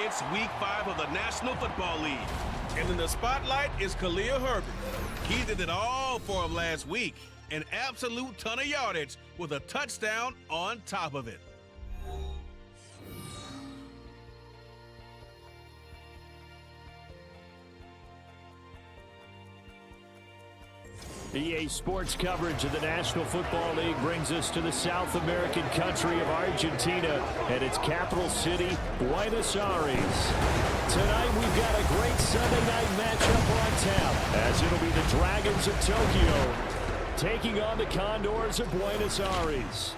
It's Week 5 of the National Football League. And in the spotlight is Khalil Herbert. He did it all for him last week. An absolute ton of yardage with a touchdown on top of it. EA Sports coverage of the National Football League brings us to the South American country of Argentina and its capital city, Buenos Aires. Tonight we've got a great Sunday night matchup on tap, as it'll be the Dragons of Tokyo taking on the Condors of Buenos Aires.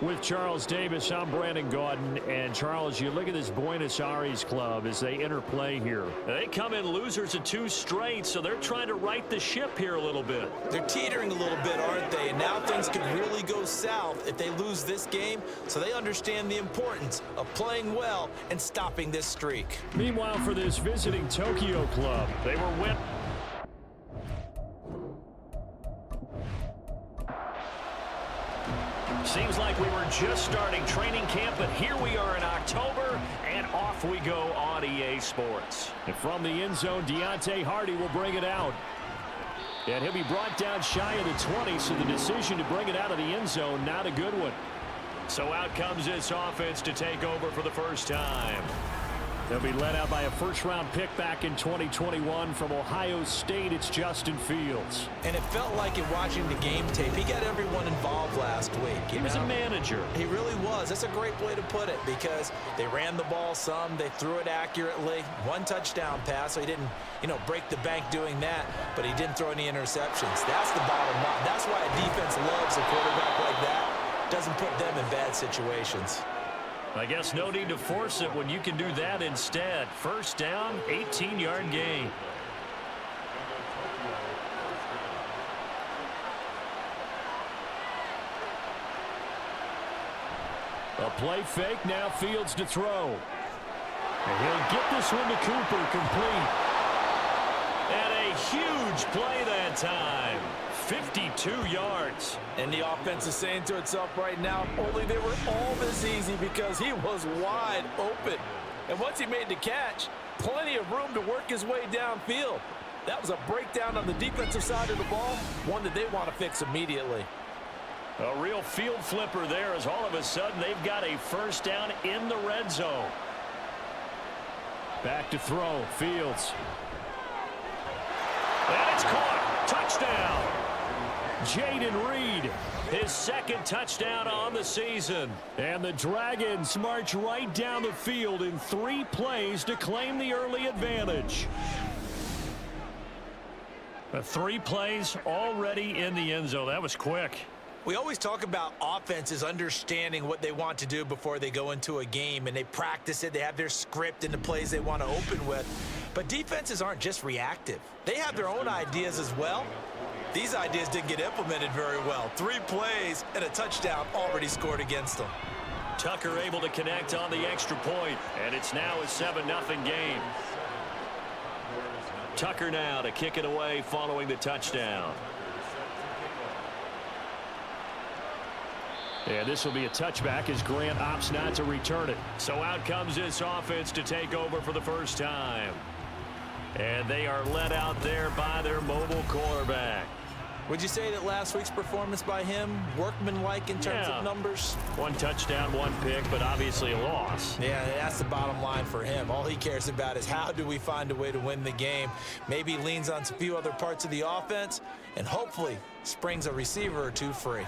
With Charles Davis, I'm Brandon Gaudin. And Charles, you look at this Buenos Aires club as they interplay here. They come in losers of 2 straight, so they're trying to right the ship here a little bit. They're teetering a little bit, aren't they? And now things could really go south if they lose this game, so they understand the importance of playing well and stopping this streak. Meanwhile, for this visiting Tokyo club, they were win. Seems like we were just starting training camp, but here we are in October, and off we go on EA Sports. And from the end zone, Deontay Hardy will bring it out. And he'll be brought down shy of the 20, so the decision to bring it out of the end zone, not a good one. So out comes this offense to take over for the first time. They'll be led out by a first-round pick back in 2021 from Ohio State. It's Justin Fields. And it felt like in watching the game tape, he got everyone involved last week. He was a manager. He really was. That's a great way to put it because they ran the ball some. They threw it accurately. 1 touchdown pass, so he didn't, break the bank doing that, but he didn't throw any interceptions. That's the bottom line. That's why a defense loves a quarterback like that. Doesn't put them in bad situations. I guess no need to force it when you can do that instead. First down, 18-yard gain. A play fake, now Fields to throw. And he'll get this one to Cooper, complete. And a huge play that time. 52 yards. And the offense is saying to itself right now, only they were all this easy because he was wide open. And once he made the catch, plenty of room to work his way downfield. That was a breakdown on the defensive side of the ball, one that they want to fix immediately. A real field flipper there as all of a sudden they've got a first down in the red zone. Back to throw, Fields. And it's caught. Touchdown. Jaden Reed, his 2nd touchdown on the season. And the Dragons march right down the field in 3 plays to claim the early advantage. 3 plays already in the end zone. That was quick. We always talk about offenses understanding what they want to do before they go into a game, and they practice it. They have their script and the plays they want to open with. But defenses aren't just reactive. They have their own ideas as well. These ideas didn't get implemented very well. 3 plays and a touchdown already scored against them. Tucker able to connect on the extra point, and it's now a 7-0 game. Tucker now to kick it away following the touchdown. And this will be a touchback as Grant opts not to return it. So out comes this offense to take over for the first time. And they are led out there by their mobile quarterback. Would you say that last week's performance by him, workmanlike in terms of numbers? 1 touchdown, 1 pick, but obviously a loss. Yeah, that's the bottom line for him. All he cares about is how do we find a way to win the game. Maybe he leans on a few other parts of the offense and hopefully springs a receiver or 2 free.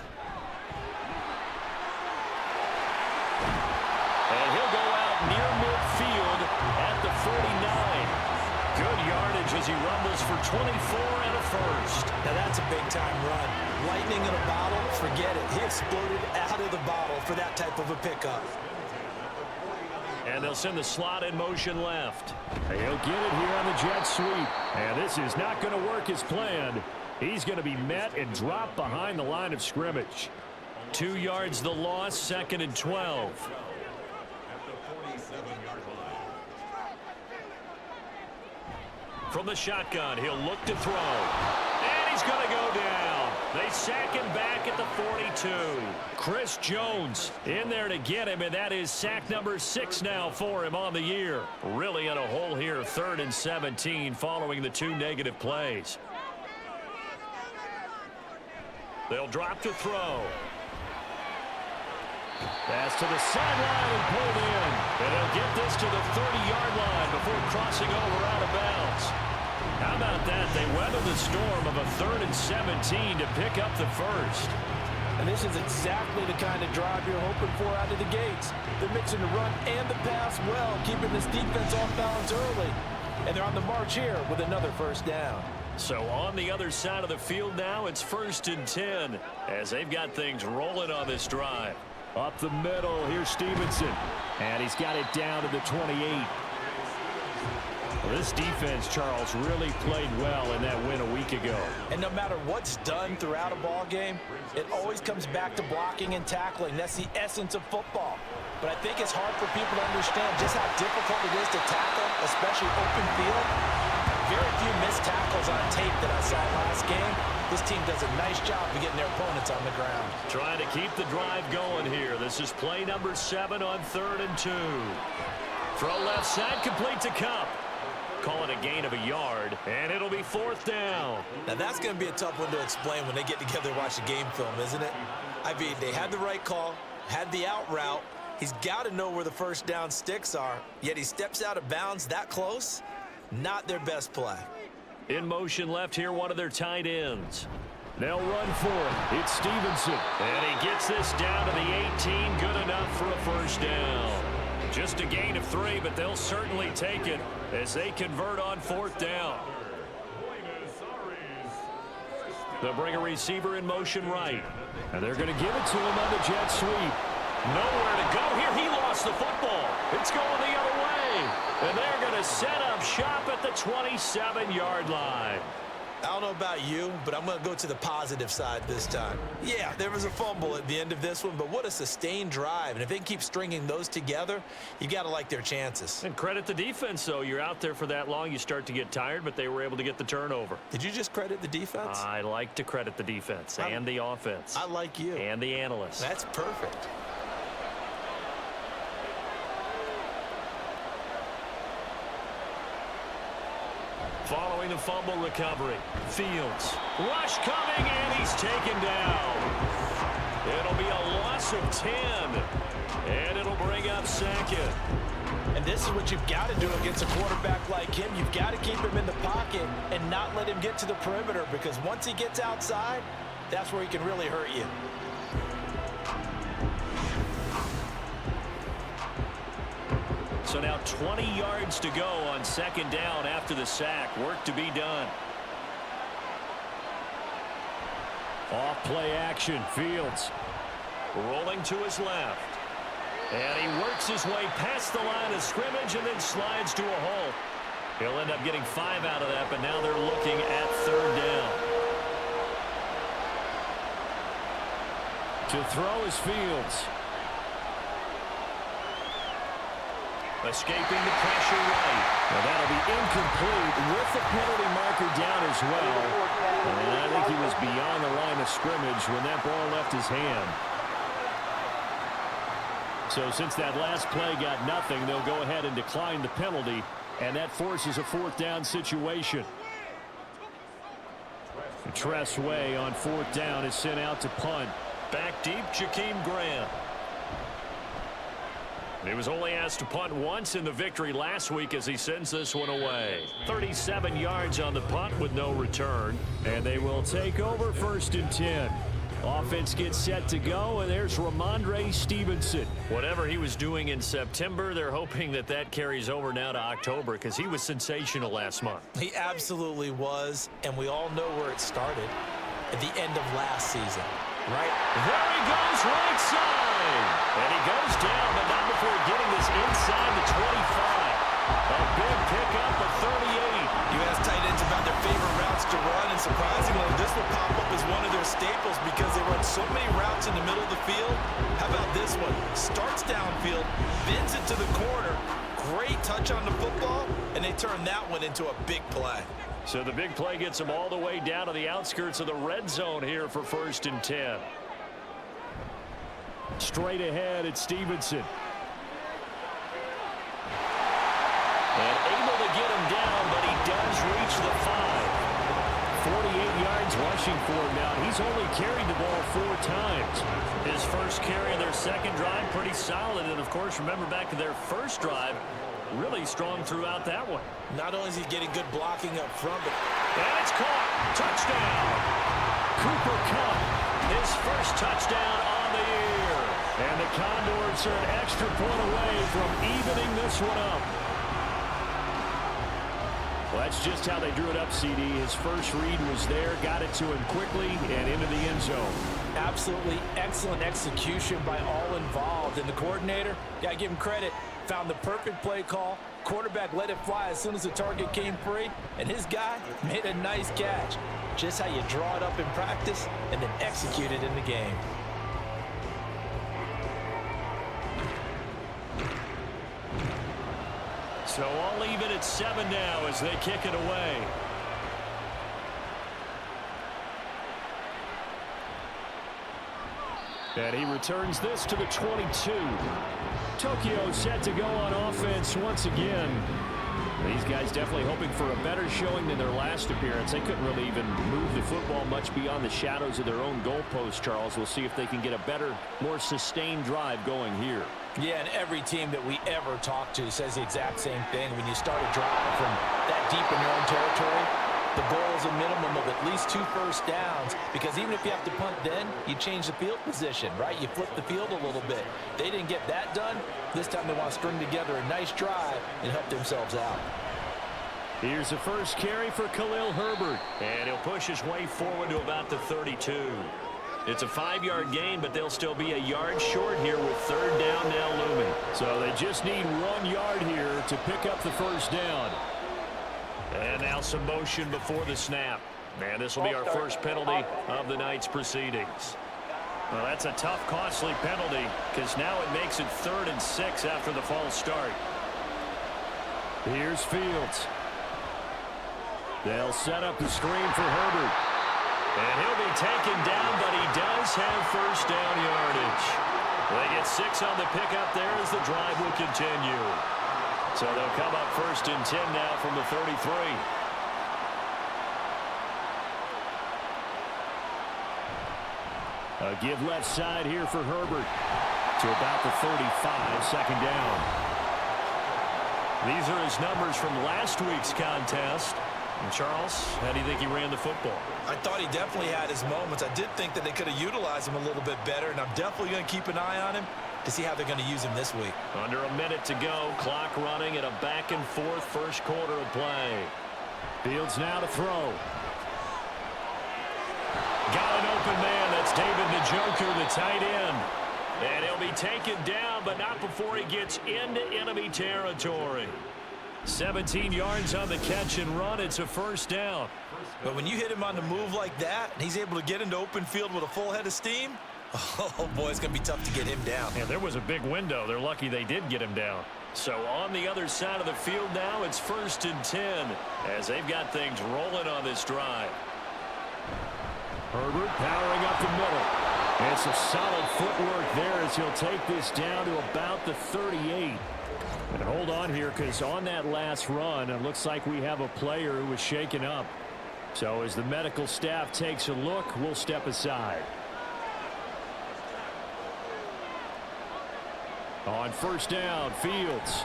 And he'll go out near midfield at the 49. Good yardage as he rumbles for 24 and a first. Now that's a big-time run. Lightning in a bottle, forget it. He exploded out of the bottle for that type of a pickup. And they'll send the slot in motion left. He'll get it here on the jet sweep. And this is not going to work as planned. He's going to be met and dropped behind the line of scrimmage. 2 yards the loss, 2nd and 12. From the shotgun, he'll look to throw. And he's going to go down. They sack him back at the 42. Chris Jones in there to get him, and that is sack number 6 now for him on the year. Really in a hole here, 3rd and 17 following the 2 negative plays. They'll drop to throw. Pass to the sideline and pulled in. And they'll get this to the 30-yard line before crossing over out of bounds. How about that? They weather the storm of a 3rd and 17 to pick up the first. And this is exactly the kind of drive you're hoping for out of the gates. They're mixing the run and the pass well, keeping this defense off balance early. And they're on the march here with another first down. So on the other side of the field now, it's 1st and 10 as they've got things rolling on this drive. Up the middle, here's Stevenson. And he's got it down to the 28. Well, this defense, Charles, really played well in that win a week ago. And no matter what's done throughout a ball game, it always comes back to blocking and tackling. That's the essence of football. But I think it's hard for people to understand just how difficult it is to tackle, especially open field. Very few missed tackles on tape that I saw last game. This team does a nice job of getting their opponents on the ground. Trying to keep the drive going here. This is play number 7 on 3rd and 2. Throw left side, complete to Cup. Call it a gain of a yard, and it'll be 4th down. Now that's going to be a tough one to explain when they get together and watch the game film, isn't it? I mean, they had the right call, had the out route. He's got to know where the first down sticks are, yet he steps out of bounds that close. Not their best play. In motion left here, one of their tight ends. They'll run for it. It's Stevenson. And he gets this down to the 18. Good enough for a first down. Just a gain of 3, but they'll certainly take it as they convert on 4th down. They'll bring a receiver in motion right. And they're going to give it to him on the jet sweep. Nowhere to go here. He lost the football. It's going the other way. And they're going to set up shop at the 27-yard line. I don't know about you, but I'm going to go to the positive side this time. Yeah, there was a fumble at the end of this one, but what a sustained drive. And if they can keep stringing those together, you got to like their chances. And credit the defense, though. You're out there for that long, you start to get tired, but they were able to get the turnover. Did you just credit the defense? I like to credit the defense and the offense. I like you. And the analysts. That's perfect. Following the fumble recovery, Fields. Rush coming, and he's taken down. It'll be a loss of 10, and it'll bring up 2nd. And this is what you've got to do against a quarterback like him. You've got to keep him in the pocket and not let him get to the perimeter, because once he gets outside, that's where he can really hurt you. So now 20 yards to go on 2nd down after the sack. Work to be done. Off play action, Fields. Rolling to his left. And he works his way past the line of scrimmage and then slides to a hole. He'll end up getting 5 out of that, but now they're looking at 3rd down. To throw is Fields. Escaping the pressure right. Well, that'll be incomplete with the penalty marker down as well. And I think he was beyond the line of scrimmage when that ball left his hand. So since that last play got nothing, they'll go ahead and decline the penalty, and that forces a 4th down situation. Tressway on 4th down is sent out to punt. Back deep, Jakeem Grant. He was only asked to punt once in the victory last week as he sends this one away. 37 yards on the punt with no return. And they will take over 1st and 10. Offense gets set to go, and there's Ramondre Stevenson. Whatever he was doing in September, they're hoping that that carries over now to October because he was sensational last month. He absolutely was, and we all know where it started at the end of last season, right? There he goes, right side. And he goes down, but not before getting this inside the 25. A big pickup of 38. You ask tight ends about their favorite routes to run, and surprisingly, this will pop up as one of their staples because they run so many routes in the middle of the field. How about this one? Starts downfield, bends it to the corner. Great touch on the football, and they turn that one into a big play. So the big play gets them all the way down to the outskirts of the red zone here for 1st and 10. Straight ahead, it's Stevenson. And able to get him down, but he does reach the 5. 48 yards rushing for him now. He's only carried the ball 4 times. His first carry of their second drive, pretty solid. And, of course, remember back to their first drive, really strong throughout that one. Not only is he getting good blocking up front, but... And it's caught. Touchdown. Cooper Kupp. His first touchdown on the year. And the Condors are an extra point away from evening this one up. Well, that's just how they drew it up, CD. His first read was there, got it to him quickly, and into the end zone. Absolutely excellent execution by all involved. And the coordinator, got to give him credit, found the perfect play call. Quarterback let it fly as soon as the target came free, and his guy made a nice catch. Just how you draw it up in practice and then execute it in the game. So all even at 7 now as they kick it away. And he returns this to the 22. Tokyo set to go on offense once again. These guys definitely hoping for a better showing than their last appearance. They couldn't really even move the football much beyond the shadows of their own goalpost, Charles. We'll see if they can get a better, more sustained drive going here. Yeah, and every team that we ever talk to says the exact same thing. When you start a drive from that deep in your own territory, the goal is a minimum of at least 2 first downs, because even if you have to punt then, you change the field position, right? You flip the field a little bit. They didn't get that done. This time they want to string together a nice drive and help themselves out. Here's the first carry for Khalil Herbert. And he'll push his way forward to about the 32. It's a 5-yard gain, but they'll still be a yard short here with 3rd down now looming. So they just need 1 yard here to pick up the first down. And now some motion before the snap. And this will be our first penalty of the night's proceedings. Well, that's a tough, costly penalty, because now it makes it 3rd and 6 after the false start. Here's Fields. They'll set up the screen for Herbert. And he'll be taken down, but he does have first down yardage. They get 6 on the pickup there as the drive will continue. So they'll come up 1st and 10 now from the 33. A give left side here for Herbert to about the 35, 2nd down. These are his numbers from last week's contest. And Charles, how do you think he ran the football? I thought he definitely had his moments. I did think that they could have utilized him a little bit better, and I'm definitely going to keep an eye on him to see how they're going to use him this week. Under a minute to go, clock running in a back-and-forth first quarter of play. Fields now to throw. Got an open man. That's David Njoku, the tight end. And he'll be taken down, but not before he gets into enemy territory. 17 yards on the catch and run. It's a first down. But when you hit him on the move like that, and he's able to get into open field with a full head of steam, oh, boy, it's going to be tough to get him down. Yeah, there was a big window. They're lucky they did get him down. So on the other side of the field now, it's 1st and 10 as they've got things rolling on this drive. Herbert powering up the middle. And some solid footwork there as he'll take this down to about the 38. And hold on here, because on that last run, it looks like we have a player who was shaken up. So as the medical staff takes a look, we'll step aside. On 1st down, Fields.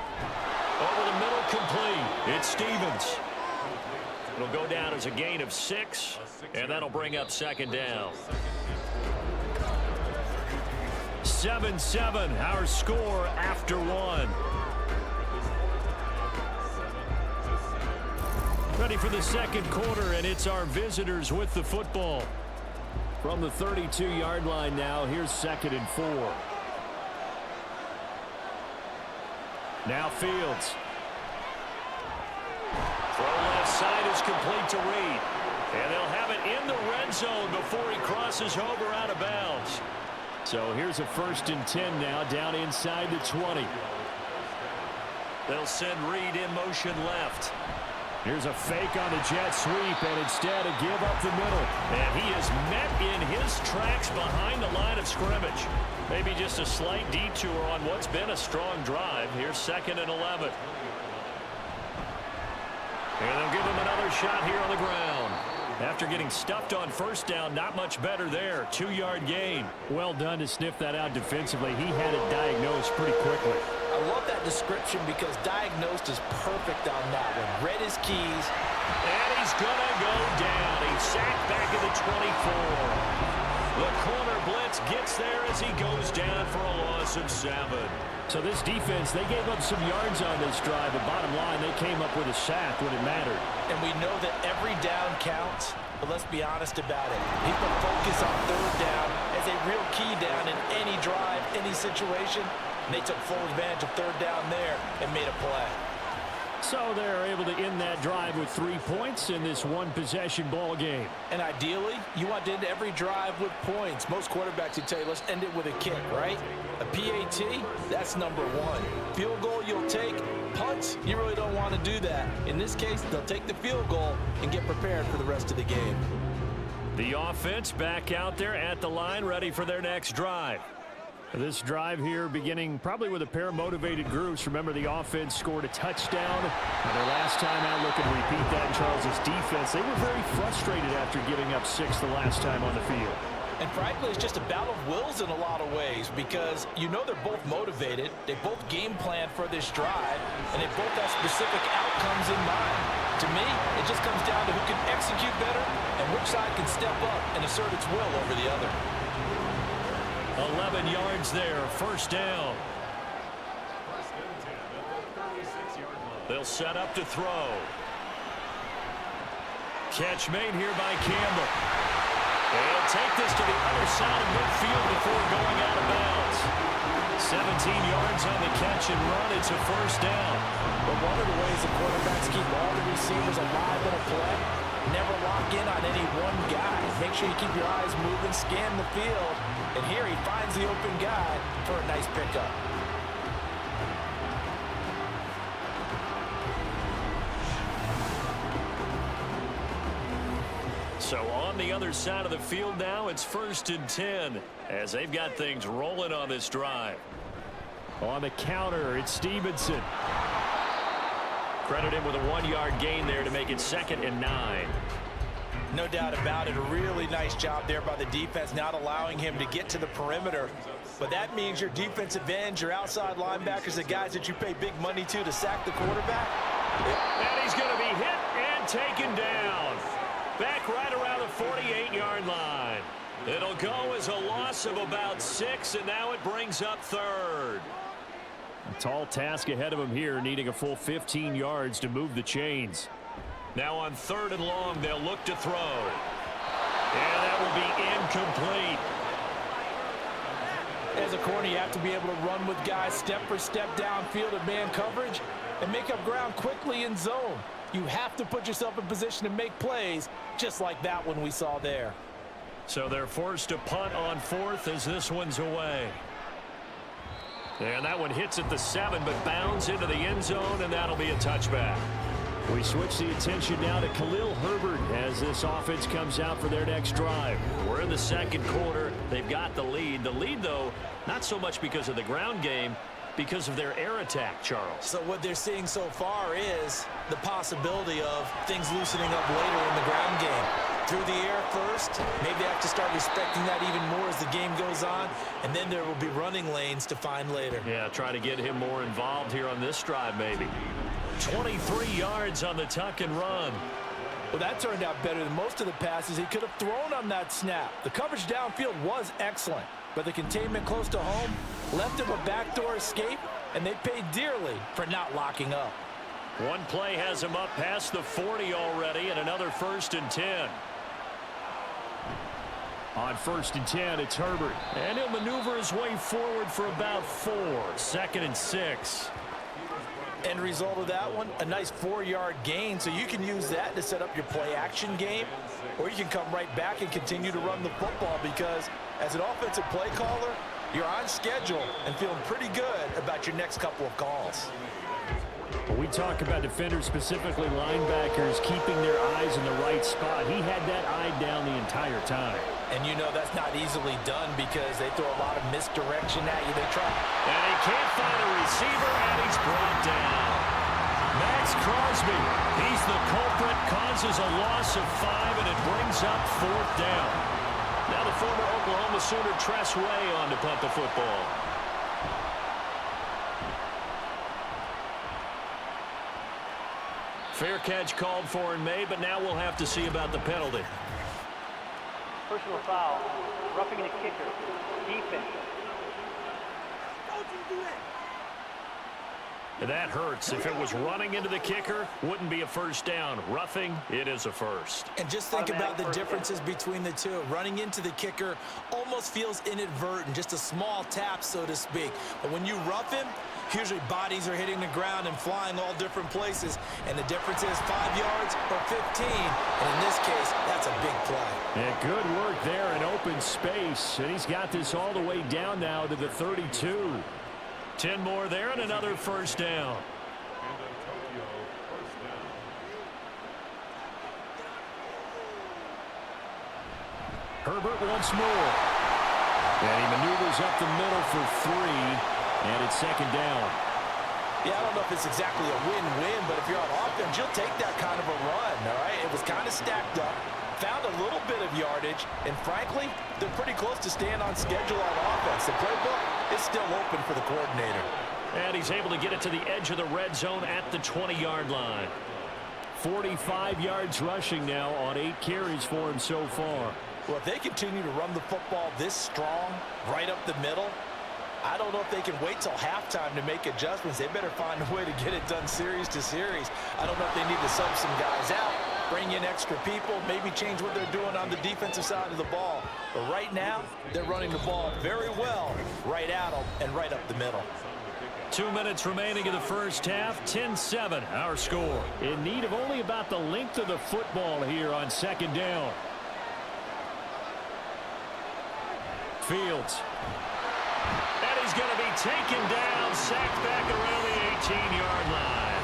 Over the middle, complete. It's Stevens. It'll go down as a gain of 6, and that'll bring up 2nd down. 7-7, our score after 1. Ready for the second quarter, and it's our visitors with the football. From the 32-yard line now, here's 2nd and 4. Now Fields. Throw left side is complete to Reed. And they'll have it in the red zone before he crosses over out of bounds. So here's a 1st and 10 now, down inside the 20. They'll send Reed in motion left. Here's a fake on the jet sweep, and instead a give up the middle. And he is met in his tracks behind the line of scrimmage. Maybe just a slight detour on what's been a strong drive. Here's 2nd and 11. And they'll give him another shot here on the ground. After getting stuffed on 1st down, not much better there. 2-yard gain. Well done to sniff that out defensively. He had it diagnosed pretty quickly. I love that description because diagnosed is perfect on that one. Read his keys. And he's going to go down. He's sacked back at the 24. The corner blitz gets there as he goes down for a loss of 7. So this defense, they gave up some yards on this drive, but bottom line, they came up with a sack when it mattered. And we know that every down counts, but let's be honest about it. People focus on 3rd down as a real key down in any drive, any situation. And they took full advantage of 3rd down there and made a play. So they're able to end that drive with 3 points in this one-possession ball game. And ideally, you want to end every drive with points. Most quarterbacks would tell you, let's end it with a kick, right? A PAT, that's number 1. Field goal you'll take. Punts, you really don't want to do that. In this case, they'll take the field goal and get prepared for the rest of the game. The offense back out there at the line, ready for their next drive. This drive here beginning probably with a pair of motivated groups. Remember, the offense scored a touchdown. Their last time out, looking to repeat that in Charles' defense. They were very frustrated after giving up 6 the last time on the field. And frankly, it's just a battle of wills in a lot of ways because you know they're both motivated. They both game plan for this drive, and they both have specific outcomes in mind. To me, it just comes down to who can execute better and which side can step up and assert its will over the other. 11 yards there, 1st down. They'll set up to throw. Catch made here by Campbell. They'll take this to the other side of midfield before going out of bounds. 17 yards on the catch and run. It's a 1st down. But one of the ways the quarterbacks keep all the receivers alive in a play, never lock in on any one guy. Make sure you keep your eyes moving, scan the field. And here he finds the open guy for a nice pickup. So on the other side of the field now, it's 1st and 10 as they've got things rolling on this drive. On the counter, it's Stevenson. Credit him with a 1-yard gain there to make it 2nd and 9. No doubt about it. A really nice job there by the defense, not allowing him to get to the perimeter. But that means your defensive ends, your outside linebackers, the guys that you pay big money to sack the quarterback. And he's going to be hit and taken down. Back right around the 48-yard line. It'll go as a loss of about 6, and now it brings up 3rd. A tall task ahead of him here, needing a full 15 yards to move the chains. Now on 3rd and long, they'll look to throw. And that will be incomplete. As a corner, you have to be able to run with guys step for step downfield in man coverage and make up ground quickly in zone. You have to put yourself in position to make plays, just like that one we saw there. So they're forced to punt on 4th as this one's away. And that one hits at the 7, but bounds into the end zone, and that'll be a touchback. We switch the attention now to Khalil Herbert as this offense comes out for their next drive. We're in the 2nd quarter. They've got the lead. The lead, though, not so much because of the ground game, because of their air attack, Charles. So what they're seeing so far is the possibility of things loosening up later in the ground game. Through the air first, maybe they have to start respecting that even more as the game goes on, and then there will be running lanes to find later. Yeah, try to get him more involved here on this drive, maybe. 23 yards on the tuck and run. Well, that turned out better than most of the passes he could have thrown on that snap. The coverage downfield was excellent, but the containment close to home left him a backdoor escape, and they paid dearly for not locking up. One play has him up past the 40 already, and another 1st and 10. On 1st and 10, it's Herbert. And he'll maneuver his way forward for about 4. 2nd and 6. End result of that one, a nice 4-yard gain, so you can use that to set up your play-action game, or you can come right back and continue to run the football because as an offensive play caller, you're on schedule and feeling pretty good about your next couple of calls. When we talk about defenders, specifically linebackers, keeping their eyes in the right spot, he had that eye down the entire time. And you know that's not easily done because they throw a lot of misdirection at you. They try. And he can't find a receiver, and he's brought down. Max Crosby, he's the culprit, causes a loss of 5, and it brings up 4th down. Now the former Oklahoma Sooner Tress Way on to punt the football. Fair catch called for and made, but now we'll have to see about the penalty. Personal foul, roughing the kicker, defense. And that hurts. If it was running into the kicker, wouldn't be a first down. Roughing, it is a first. And just think about the differences between the two. Running into the kicker almost feels inadvertent, just a small tap, so to speak. But when you rough him, usually bodies are hitting the ground and flying all different places. And the difference is 5 yards or 15. And in this case, that's a big play. Yeah, good work there in open space. And he's got this all the way down now to the 32. 10 more there and another first down. Herbert once more. And he maneuvers up the middle for 3. And it's 2nd down. Yeah, I don't know if it's exactly a win-win, but if you're on offense, you'll take that kind of a run, all right? It was kind of stacked up, found a little bit of yardage, and frankly, they're pretty close to staying on schedule on offense. The playbook is still open for the coordinator. And he's able to get it to the edge of the red zone at the 20-yard line. 45 yards rushing now on 8 carries for him so far. Well, if they continue to run the football this strong, right up the middle, I don't know if they can wait till halftime to make adjustments. They better find a way to get it done series to series. I don't know if they need to sub some guys out, bring in extra people, maybe change what they're doing on the defensive side of the ball. But right now, they're running the ball very well right at them and right up the middle. 2 minutes remaining in the first half. 10-7, our score. In need of only about the length of the football here on 2nd down. Fields. And he's going to be taken down, sacked back around the 18-yard line.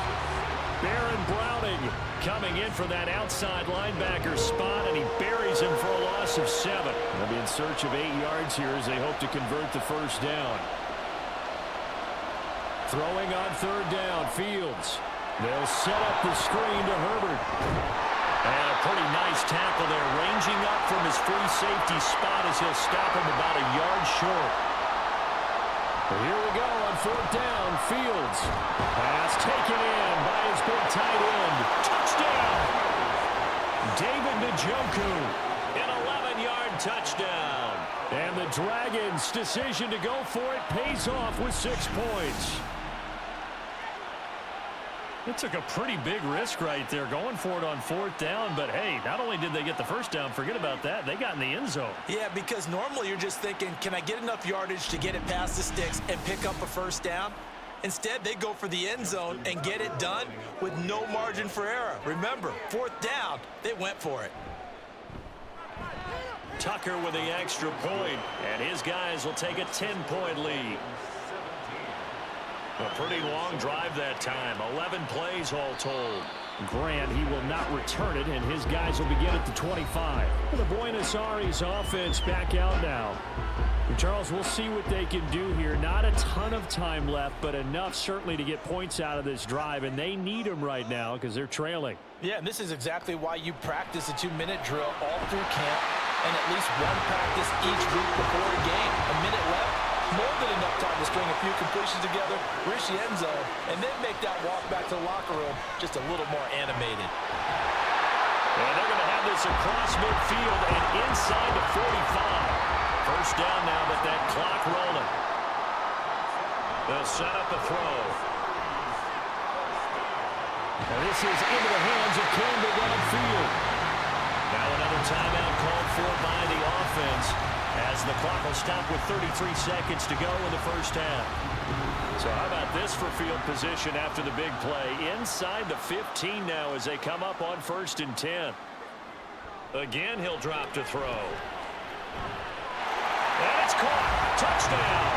Baron Browning coming in for that outside linebacker spot, and he buries him for a loss of 7. They'll be in search of 8 yards here as they hope to convert the first down. Throwing on 3rd down, Fields. They'll set up the screen to Herbert. And a pretty nice tackle there, ranging up from his free safety spot as he'll stop him about a yard short. Well, here we go on 4th down. Fields. Pass taken in by his big tight end. Touchdown! David Njoku, an 11-yard touchdown. And the Dragons' decision to go for it pays off with 6 points. It took a pretty big risk right there going for it on 4th down, but hey, not only did they get the first down, forget about that, they got in the end zone. Yeah, because normally you're just thinking, can I get enough yardage to get it past the sticks and pick up a first down? Instead, they go for the end zone and get it done with no margin for error. Remember, 4th down, they went for it. Tucker with the extra point, and his guys will take a 10-point lead. A pretty long drive that time. 11 plays all told. Grant, he will not return it, and his guys will begin at the 25. The Buenos Aires offense back out now. Charles, we'll see what they can do here. Not a ton of time left, but enough certainly to get points out of this drive, and they need them right now because they're trailing. Yeah, and this is exactly why you practice a 2-minute drill all through camp and at least one practice each week before a game. A minute left, more than enough time to string a few completions together, reach the end zone, and then make that walk back to the locker room just a little more animated. And they're going to have this across midfield and inside the 45. First down now, but that clock rolling. They'll set up a throw. And this is into the hands of Campbell downfield. Now another timeout called for by the offense as the clock will stop with 33 seconds to go in the first half. So how about this for field position after the big play? Inside the 15 now as they come up on 1st and 10. Again, he'll drop to throw. And it's caught. Touchdown.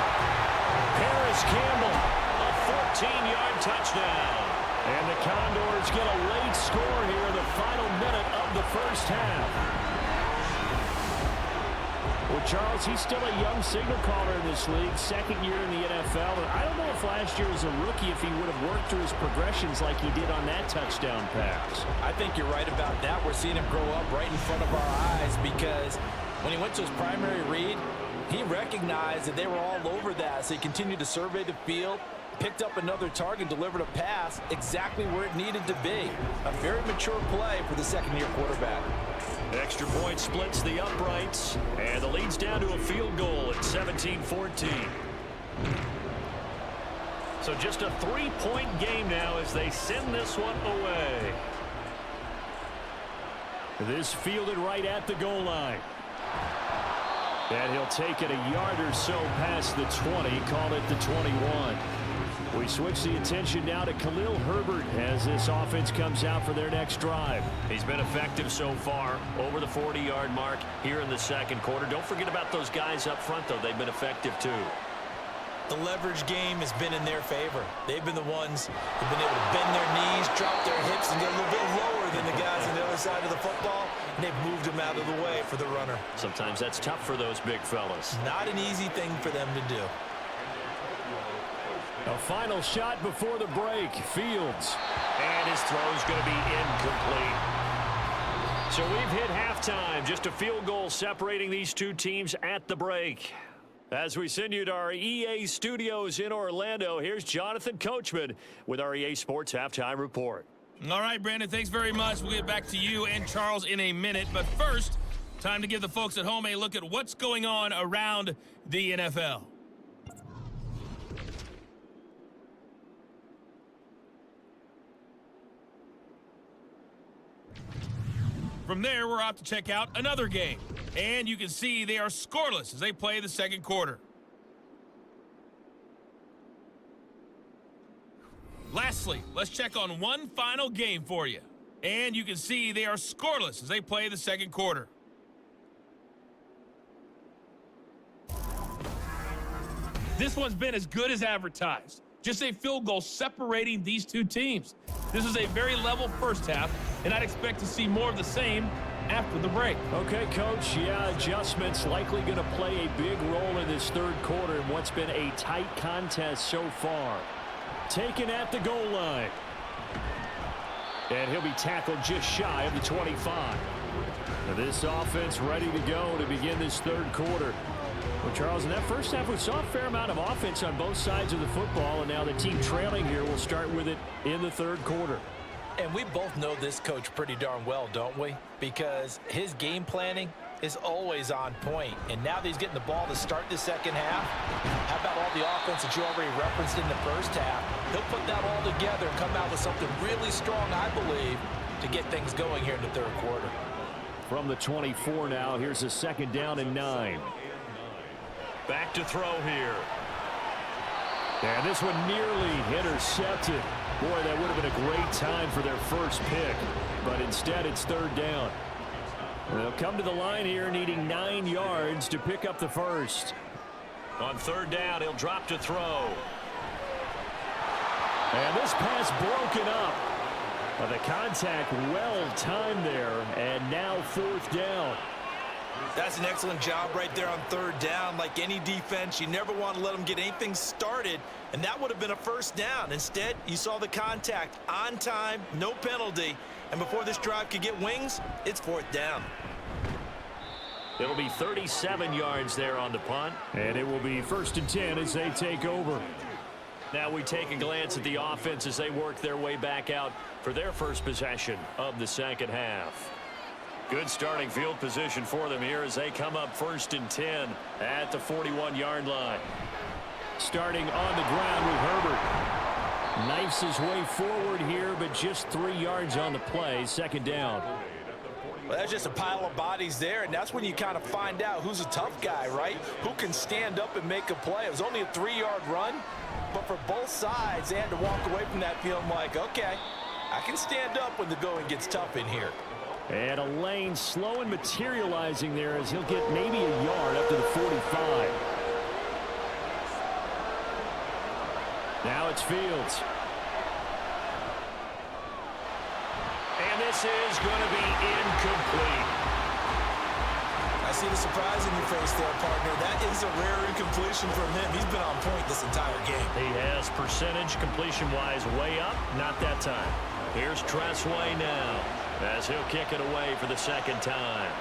Paris Campbell, a 14-yard touchdown. And the Condors get a late score here in the final minute of the first half. Well, Charles, he's still a young signal caller in this league, second year in the NFL. And I don't know if last year as a rookie if he would have worked through his progressions like he did on that touchdown pass. I think you're right about that. We're seeing him grow up right in front of our eyes because when he went to his primary read, he recognized that they were all over that. So he continued to survey the field, picked up another target, delivered a pass exactly where it needed to be. A very mature play for the second-year quarterback. Extra point splits the uprights, and the lead's down to a field goal at 17-14. So just a 3-point game now as they send this one away. This fielded right at the goal line. And he'll take it a yard or so past the 20, call it the 21. We switch the attention now to Khalil Herbert as this offense comes out for their next drive. He's been effective so far, over the 40-yard mark here in the second quarter. Don't forget about those guys up front, though. They've been effective, too. The leverage game has been in their favor. They've been the ones who've been able to bend their knees, drop their hips, and get a little bit lower than the guys on the other side of the football, and they've moved them out of the way for the runner. Sometimes that's tough for those big fellas. Not an easy thing for them to do. A final shot before the break. Fields. And his throw's going to be incomplete. So we've hit halftime. Just a field goal separating these two teams at the break. As we send you to our EA studios in Orlando, here's Jonathan Coachman with our EA Sports Halftime Report. All right, Brandon, thanks very much. We'll get back to you and Charles in a minute. But first, time to give the folks at home a look at what's going on around the NFL. From there, we're off to check out another game. And you can see they are scoreless as they play the second quarter. Lastly, let's check on one final game for you. And you can see they are scoreless as they play the second quarter. This one's been as good as advertised. Just a field goal separating these two teams. This is a very level first half, and I'd expect to see more of the same after the break. Okay, Coach, yeah, adjustments likely going to play a big role in this third quarter in what's been a tight contest so far. Taken at the goal line. And he'll be tackled just shy of the 25. Now this offense ready to go to begin this third quarter. Well, Charles, in that first half, we saw a fair amount of offense on both sides of the football, and now the team trailing here will start with it in the third quarter. And we both know this coach pretty darn well, don't we? Because his game planning is always on point. And now that he's getting the ball to start the second half, how about all the offense that you already referenced in the first half? He'll put that all together and come out with something really strong, I believe, to get things going here in the third quarter. From the 24 now, here's a second down and 9. Back to throw here. And this one nearly intercepted. Boy, that would have been a great time for their first pick. But instead, it's third down. They'll come to the line here needing 9 yards to pick up the first. On third down, he'll drop to throw. And this pass broken up. The contact well timed there. And now fourth down. That's an excellent job right there on third down. Like any defense, you never want to let them get anything started, and that would have been a first down. Instead, you saw the contact on time, no penalty, and before this drive could get wings, it's fourth down. It'll be 37 yards there on the punt. And it will be 1st and 10 as they take over. Now we take a glance at the offense as they work their way back out for their first possession of the second half. Good starting field position for them here as they come up 1st and 10 at the 41-yard line. Starting on the ground with Herbert. Knifes his way forward here, but just 3 yards on the play. Second down. Well, that's just a pile of bodies there, and that's when you kind of find out who's a tough guy, right? Who can stand up and make a play. It was only a 3-yard run, but for both sides, they had to walk away from that feeling like, okay, I can stand up when the going gets tough in here. And a lane slow and materializing there as he'll get maybe a yard up to the 45. Now it's Fields. this is going to be incomplete. I see the surprise in your face there, partner. That is a rare incompletion from him. He's been on point this entire game. He has percentage completion-wise way up. Not that time. Here's Tressway now as he'll kick it away for the second time.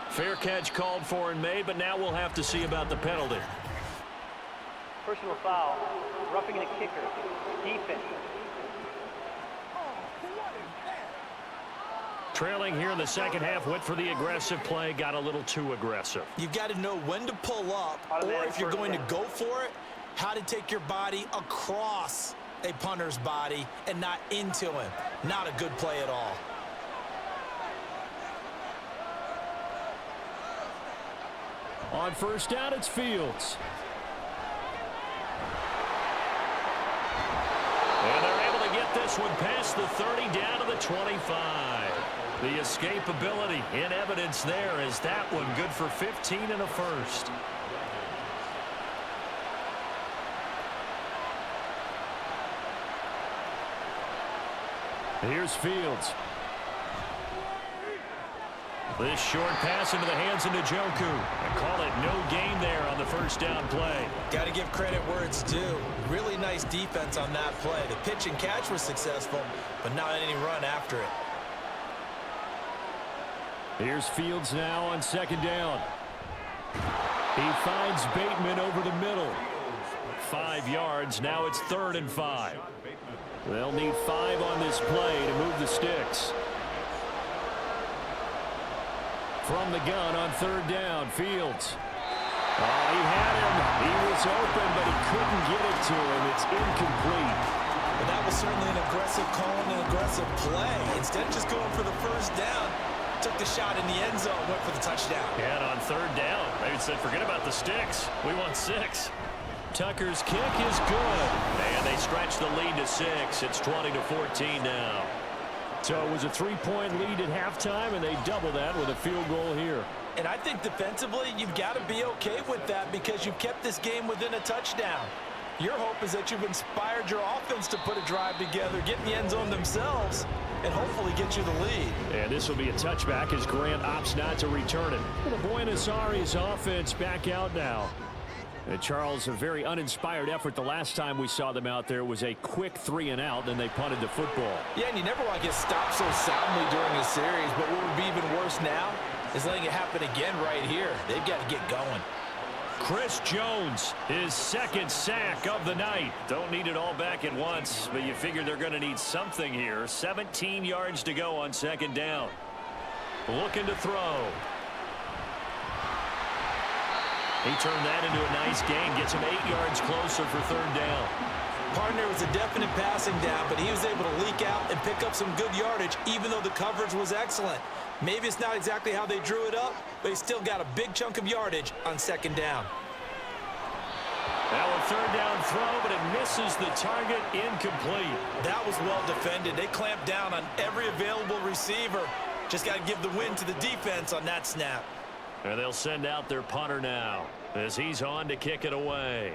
Fair catch called for and made, but now we'll have to see about the penalty. Personal foul, roughing the kicker, defense. Trailing here in the second half, went for the aggressive play, got a little too aggressive. You've got to know when to pull up, or if you're going to go for it, how to take your body across a punter's body and not into him. Not a good play at all. On first down, it's Fields. And they're able to get this one past the 30 down to the 25. The escapability in evidence there as that one good for 15 and a first. Here's Fields. This short pass into the hands of Njoku. And call it no gain there on the first down play. Got to give credit where it's due. Really nice defense on that play. The pitch and catch was successful, but not any run after it. Here's Fields now on second down. He finds Bateman over the middle. 5 yards. Now it's 3rd and 5. They'll need 5 on this play to move the sticks. From the gun on third down, Fields. Oh, he had him. He was open, but he couldn't get it to him. It's incomplete. But that was certainly an aggressive call and an aggressive play. Instead of just going for the first down, took the shot in the end zone, went for the touchdown. And on third down, they said, forget about the sticks. We want 6. Tucker's kick is good. And they stretch the lead to 6. It's 20-14 now. So it was a 3-point lead at halftime, and they double that with a field goal here. And I think defensively, you've got to be okay with that because you've kept this game within a touchdown. Your hope is that you've inspired your offense to put a drive together, get in the end zone themselves, and hopefully get you the lead. And this will be a touchback as Grant opts not to return it. The Buenos Aires offense back out now. And Charles, a very uninspired effort. The last time we saw them out there was a quick 3-and-out, then they punted the football. Yeah, and you never want to get stopped so soundly during a series, but what would be even worse now is letting it happen again right here. They've got to get going. Chris Jones, his second sack of the night. Don't need it all back at once, but you figure they're going to need something here. 17 yards to go on second down. Looking to throw. He turned that into a nice gain, gets him 8 yards closer for third down. Partner was a definite passing down, but he was able to leak out and pick up some good yardage, even though the coverage was excellent. Maybe it's not exactly how they drew it up, but he still got a big chunk of yardage on second down. Now a third down throw, but it misses the target, incomplete. That was well defended. They clamped down on every available receiver. Just got to give the win to the defense on that snap. And they'll send out their punter now as he's on to kick it away.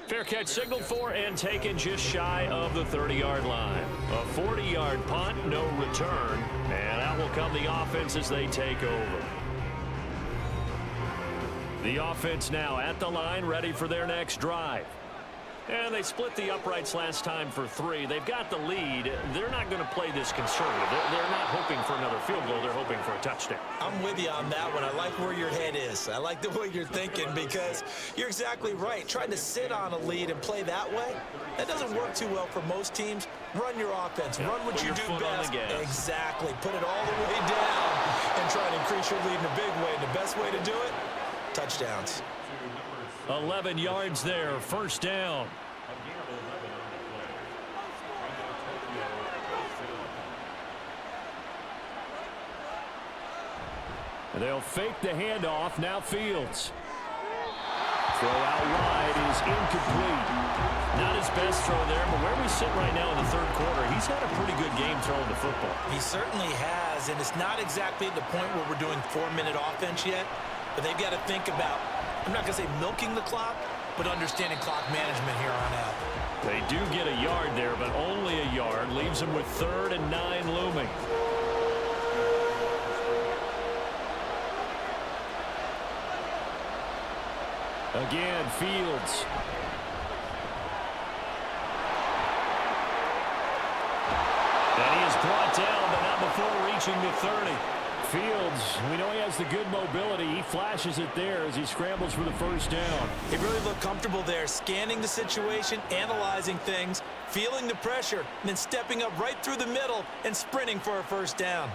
Fair catch signaled for and taken just shy of the 30-yard line. A 40-yard punt, no return. And out will come the offense as they take over. The offense now at the line, ready for their next drive. And they split the uprights last time for 3. They've got the lead. They're not going to play this conservative. They're not hoping for another field goal. They're hoping for a touchdown. I'm with you on that one. I like where your head is. I like the way you're thinking because you're exactly right. Trying to sit on a lead and play that way, that doesn't work too well for most teams. Run your offense. Run what you do best. Exactly. Put it all the way down and try to increase your lead in a big way. And the best way to do it, touchdowns. 11 yards there, first down. And they'll fake the handoff. Now Fields. Throw out wide is incomplete. Not his best throw there, but where we sit right now in the third quarter, he's had a pretty good game throwing the football. He certainly has, and it's not exactly at the point where we're doing 4-minute offense yet, but they've got to think about I'm not going to say milking the clock, but understanding clock management here on out. They do get a yard there, but only a yard. Leaves them with 3rd and 9 looming. Again, Fields. And he is brought down, but not before reaching the 30. Fields, we know he has the good mobility. He flashes it there as he scrambles for the first down. He really looked comfortable there, scanning the situation, analyzing things, feeling the pressure, and then stepping up right through the middle and sprinting for a first down.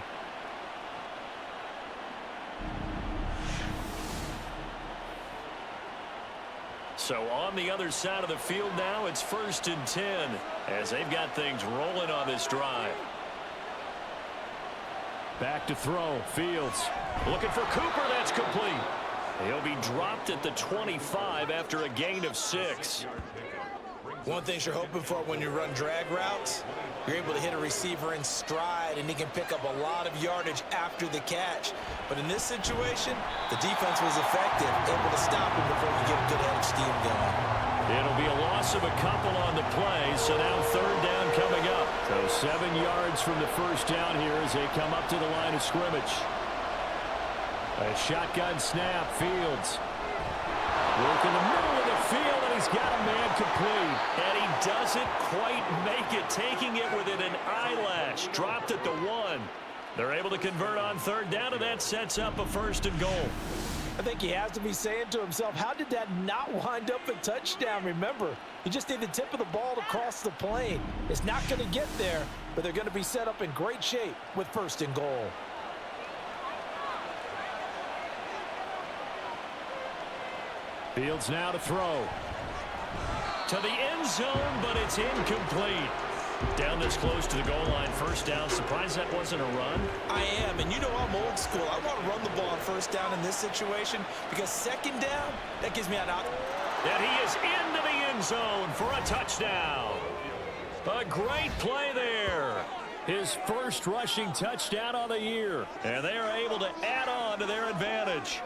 So on the other side of the field now, it's 1st and 10 as they've got things rolling on this drive. Back to throw. Fields. Looking for Cooper. That's complete. He'll be dropped at the 25 after a gain of 6. One thing you're hoping for when you run drag routes, you're able to hit a receiver in stride, and he can pick up a lot of yardage after the catch. But in this situation, the defense was effective, able to stop him before he get a good head of steam going. It'll be a loss of a couple on the play, so now 3rd down coming up. So 7 yards from the first down here as they come up to the line of scrimmage. A shotgun snap. Fields. Work in the middle of the field, and he's got a man complete. And he doesn't quite make it, taking it within an eyelash. Dropped at the 1. They're able to convert on 3rd down, and that sets up a 1st and goal. I think he has to be saying to himself, how did that not wind up a touchdown? Remember, you just need the tip of the ball to cross the plane. It's not going to get there, but they're going to be set up in great shape with 1st and goal. Fields now to throw. To the end zone, but it's incomplete. Down this close to the goal line, 1st down. Surprised that wasn't a run? I am, and you know I'm old school. I want to run the ball on 1st down in this situation because 2nd down, that gives me an out. And he is into the end zone for a touchdown. A great play there. His first rushing touchdown on the year. And they are able to add on to their advantage.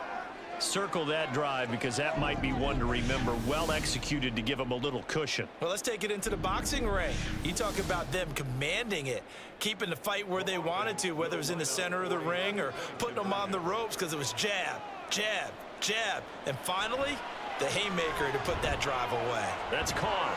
Circle that drive because that might be one to remember. Well executed to give them a little cushion. Well, let's take it into the boxing ring. You talk about them commanding it, keeping the fight where they wanted to, whether it was in the center of the ring or putting them on the ropes because it was jab, jab, jab. And finally, the haymaker to put that drive away. That's caught.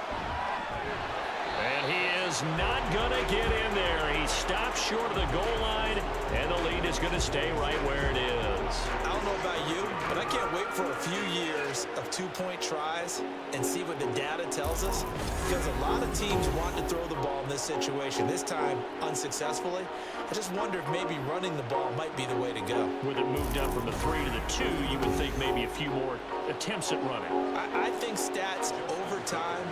And he is not going to get in there. He stops short of the goal line, and the lead is going to stay right where it is. I don't know about you, but I can't wait for a few years of 2-point tries and see what the data tells us. Because a lot of teams want to throw the ball in this situation, this time unsuccessfully. I just wonder if maybe running the ball might be the way to go. With it moved up from the 3 to the 2, you would think maybe a few more attempts at running. I think stats over time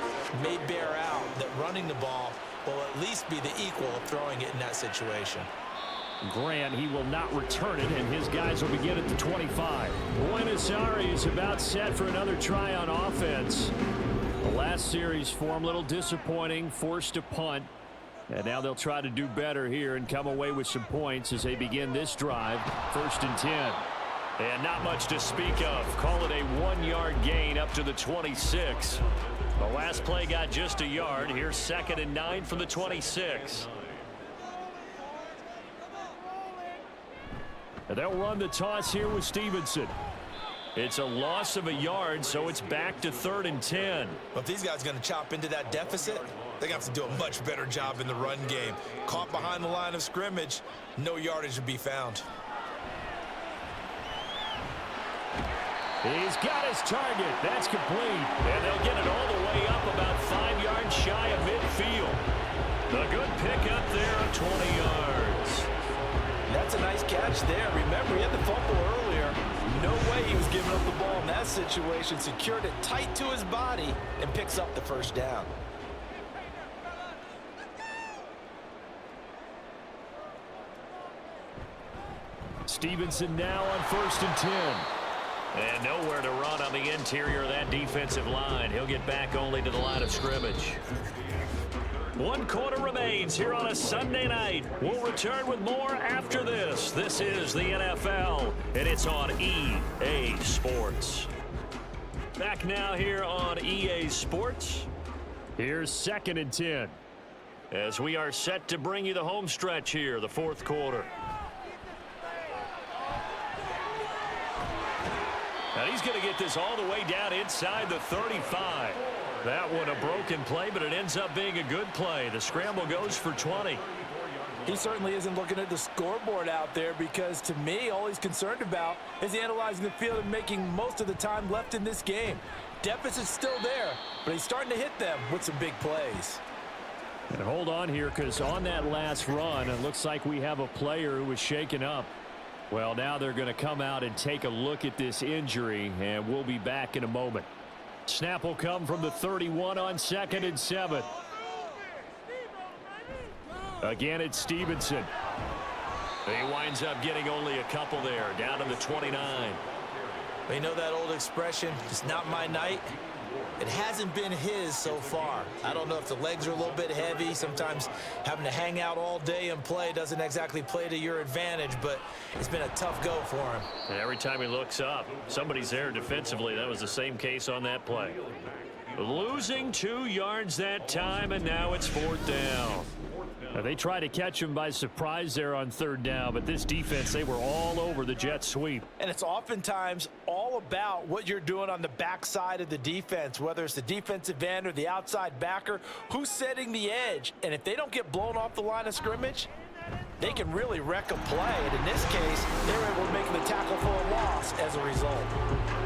may bear out that running the ball will at least be the equal of throwing it in that situation. Grant, he will not return it, and his guys will begin at the 25. Buenos Aires about set for another try on offense. The last series for him, a little disappointing, forced a punt. And now they'll try to do better here and come away with some points as they begin this drive. 1st and 10. And not much to speak of. Call it a 1-yard gain up to the 26. The last play got just a yard. Here's 2nd and 9 from the 26. And they'll run the toss here with Stevenson. It's a loss of a yard, so it's back to 3rd and 10. But if these guys are going to chop into that deficit, they're going to have to do a much better job in the run game. Caught behind the line of scrimmage, no yardage to be found. He's got his target. That's complete. And they'll get it all the way up about 5 yards shy of midfield. The good pickup there of 20 yards. That's a nice catch there. Remember, he had the fumble earlier. No way he was giving up the ball in that situation. Secured it tight to his body and picks up the 1st down. Stevenson now on 1st and 10. And nowhere to run on the interior of that defensive line. He'll get back only to the line of scrimmage. 1 quarter remains here on a Sunday night. We'll return with more after this. This is the NFL, and it's on EA Sports. Back now here on EA Sports. Here's 2nd and 10. As we are set to bring you the home stretch here, the 4th quarter. And he's going to get this all the way down inside the 35. That one a broken play, but it ends up being a good play. The scramble goes for 20. He certainly isn't looking at the scoreboard out there because, to me, all he's concerned about is analyzing the field and making most of the time left in this game. Deficit's still there, but he's starting to hit them with some big plays. And hold on here, because on that last run, it looks like we have a player who was shaken up. Well, now they're going to come out and take a look at this injury, and we'll be back in a moment. Snap will come from the 31 on 2nd and 7. Again, it's Stevenson. He winds up getting only a couple there, down to the 29. But you know that old expression, it's not my night? It hasn't been his so far. I don't know if the legs are a little bit heavy. Sometimes having to hang out all day and play doesn't exactly play to your advantage, but it's been a tough go for him. And every time he looks up, somebody's there defensively. That was the same case on that play. Losing 2 yards that time, and now it's 4th down. Now, they tried to catch him by surprise there on 3rd down, but this defense, they were all over the jet sweep. And it's oftentimes all about what you're doing on the backside of the defense, whether it's the defensive end or the outside backer, who's setting the edge. And if they don't get blown off the line of scrimmage, they can really wreck a play. And in this case, they were able to make the tackle for a loss as a result.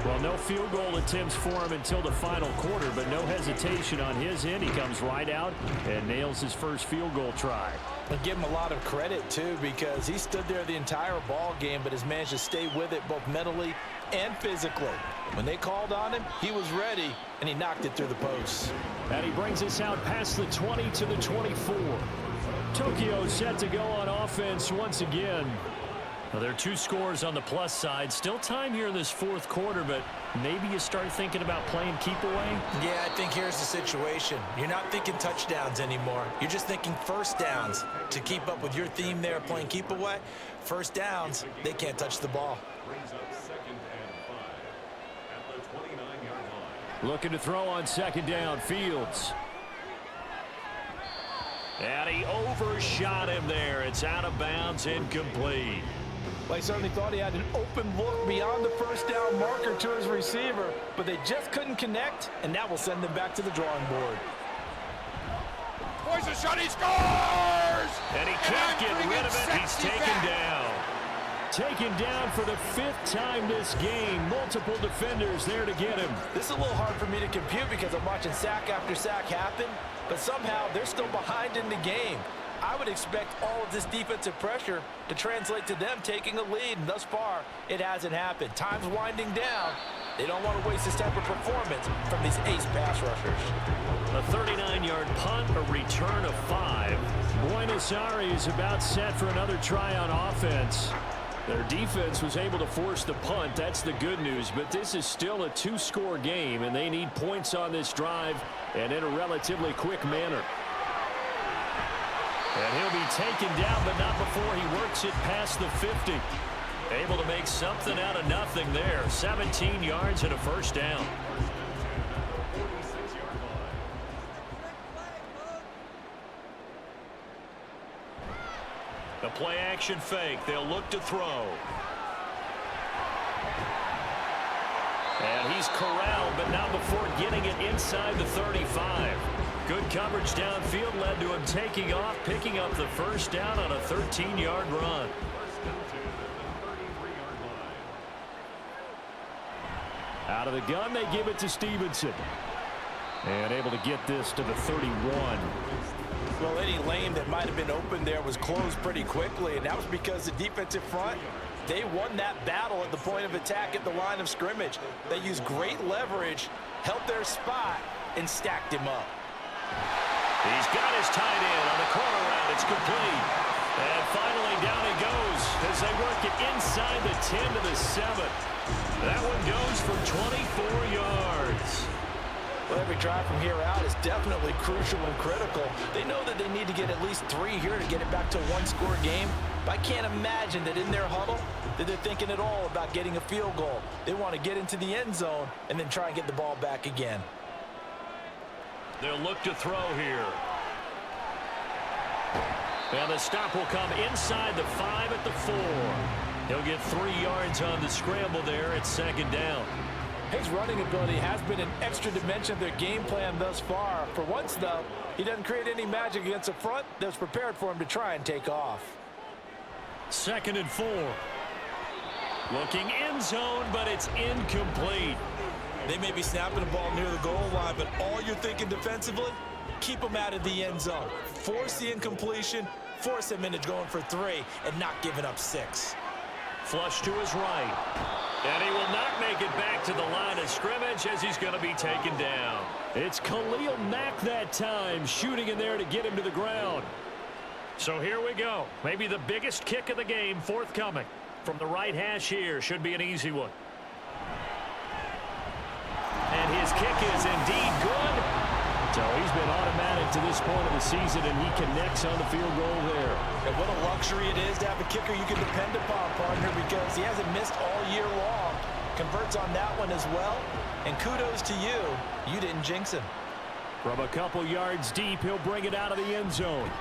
Well, no field goal attempts for him until the final quarter, but no hesitation on his end. He comes right out and nails his first field goal try. And give him a lot of credit, too, because he stood there the entire ball game, but has managed to stay with it both mentally and physically. When they called on him, he was ready, and he knocked it through the posts. And he brings us out past the 20 to the 24. Tokyo set to go on offense once again. Well, there are 2 scores on the plus side. Still time here in this 4th quarter, but maybe you start thinking about playing keep away? Yeah, I think here's the situation. You're not thinking touchdowns anymore. You're just thinking first downs. To keep up with your theme there, playing keep away, first downs, they can't touch the ball. Looking to throw on 2nd down, Fields. And he overshot him there. It's out of bounds, incomplete. Well, he certainly thought he had an open look beyond the first down marker to his receiver, but they just couldn't connect, and that will send them back to the drawing board. Boys, a shot, he scores! And he can't get rid of it. He's taken down. Taken down for the 5th time this game. Multiple defenders there to get him. This is a little hard for me to compute because I'm watching sack after sack happen, but somehow they're still behind in the game. I would expect all of this defensive pressure to translate to them taking a lead, and thus far, it hasn't happened. Time's winding down. They don't want to waste this type of performance from these ace pass rushers. A 39-yard punt, a return of 5. Buenos Aires about set for another try on offense. Their defense was able to force the punt. That's the good news, but this is still a 2-score game, and they need points on this drive and in a relatively quick manner. And he'll be taken down, but not before he works it past the 50. Able to make something out of nothing there. 17 yards and a first down. The play action fake. They'll look to throw. And he's corralled, but not before getting it inside the 35. Good coverage downfield led to him taking off, picking up the first down on a 13-yard run. Out of the gun, they give it to Stevenson. And able to get this to the 31. Well, any lane that might have been open there was closed pretty quickly, and that was because the defensive front, they won that battle at the point of attack at the line of scrimmage. They used great leverage, held their spot, and stacked him up. He's got his tight end on the corner route. It's complete. And finally down he goes as they work it inside the 10 to the 7. That one goes for 24 yards. Well, every drive from here out is definitely crucial and critical. They know that they need to get at least 3 here to get it back to a 1-score game. But I can't imagine that in their huddle, that they're thinking at all about getting a field goal. They want to get into the end zone and then try and get the ball back again. They'll look to throw here. Now the stop will come inside the 5 at the 4. He'll get 3 yards on the scramble there at second down. His running ability has been an extra dimension of their game plan thus far. For once, though, he doesn't create any magic against the front that's prepared for him to try and take off. 2nd and 4. Looking end zone, but it's incomplete. They may be snapping the ball near the goal line, but all you're thinking defensively, keep them out of the end zone. Force the incompletion, force him into going for 3, and not giving up 6. Flush to his right. And he will not make it back to the line of scrimmage as he's going to be taken down. It's Khalil Mack that time, shooting in there to get him to the ground. So here we go. Maybe the biggest kick of the game forthcoming. From the right hash here, should be an easy one. And his kick is indeed good. So he's been automatic to this point of the season, and he connects on the field goal there. And what a luxury it is to have a kicker you can depend upon, partner, because he hasn't missed all year long. Converts on that one as well. And kudos to you. You didn't jinx him. From a couple yards deep, he'll bring it out of the end zone.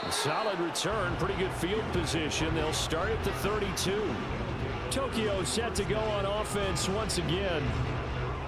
A solid return, pretty good field position. They'll start at the 32. Tokyo set to go on offense once again.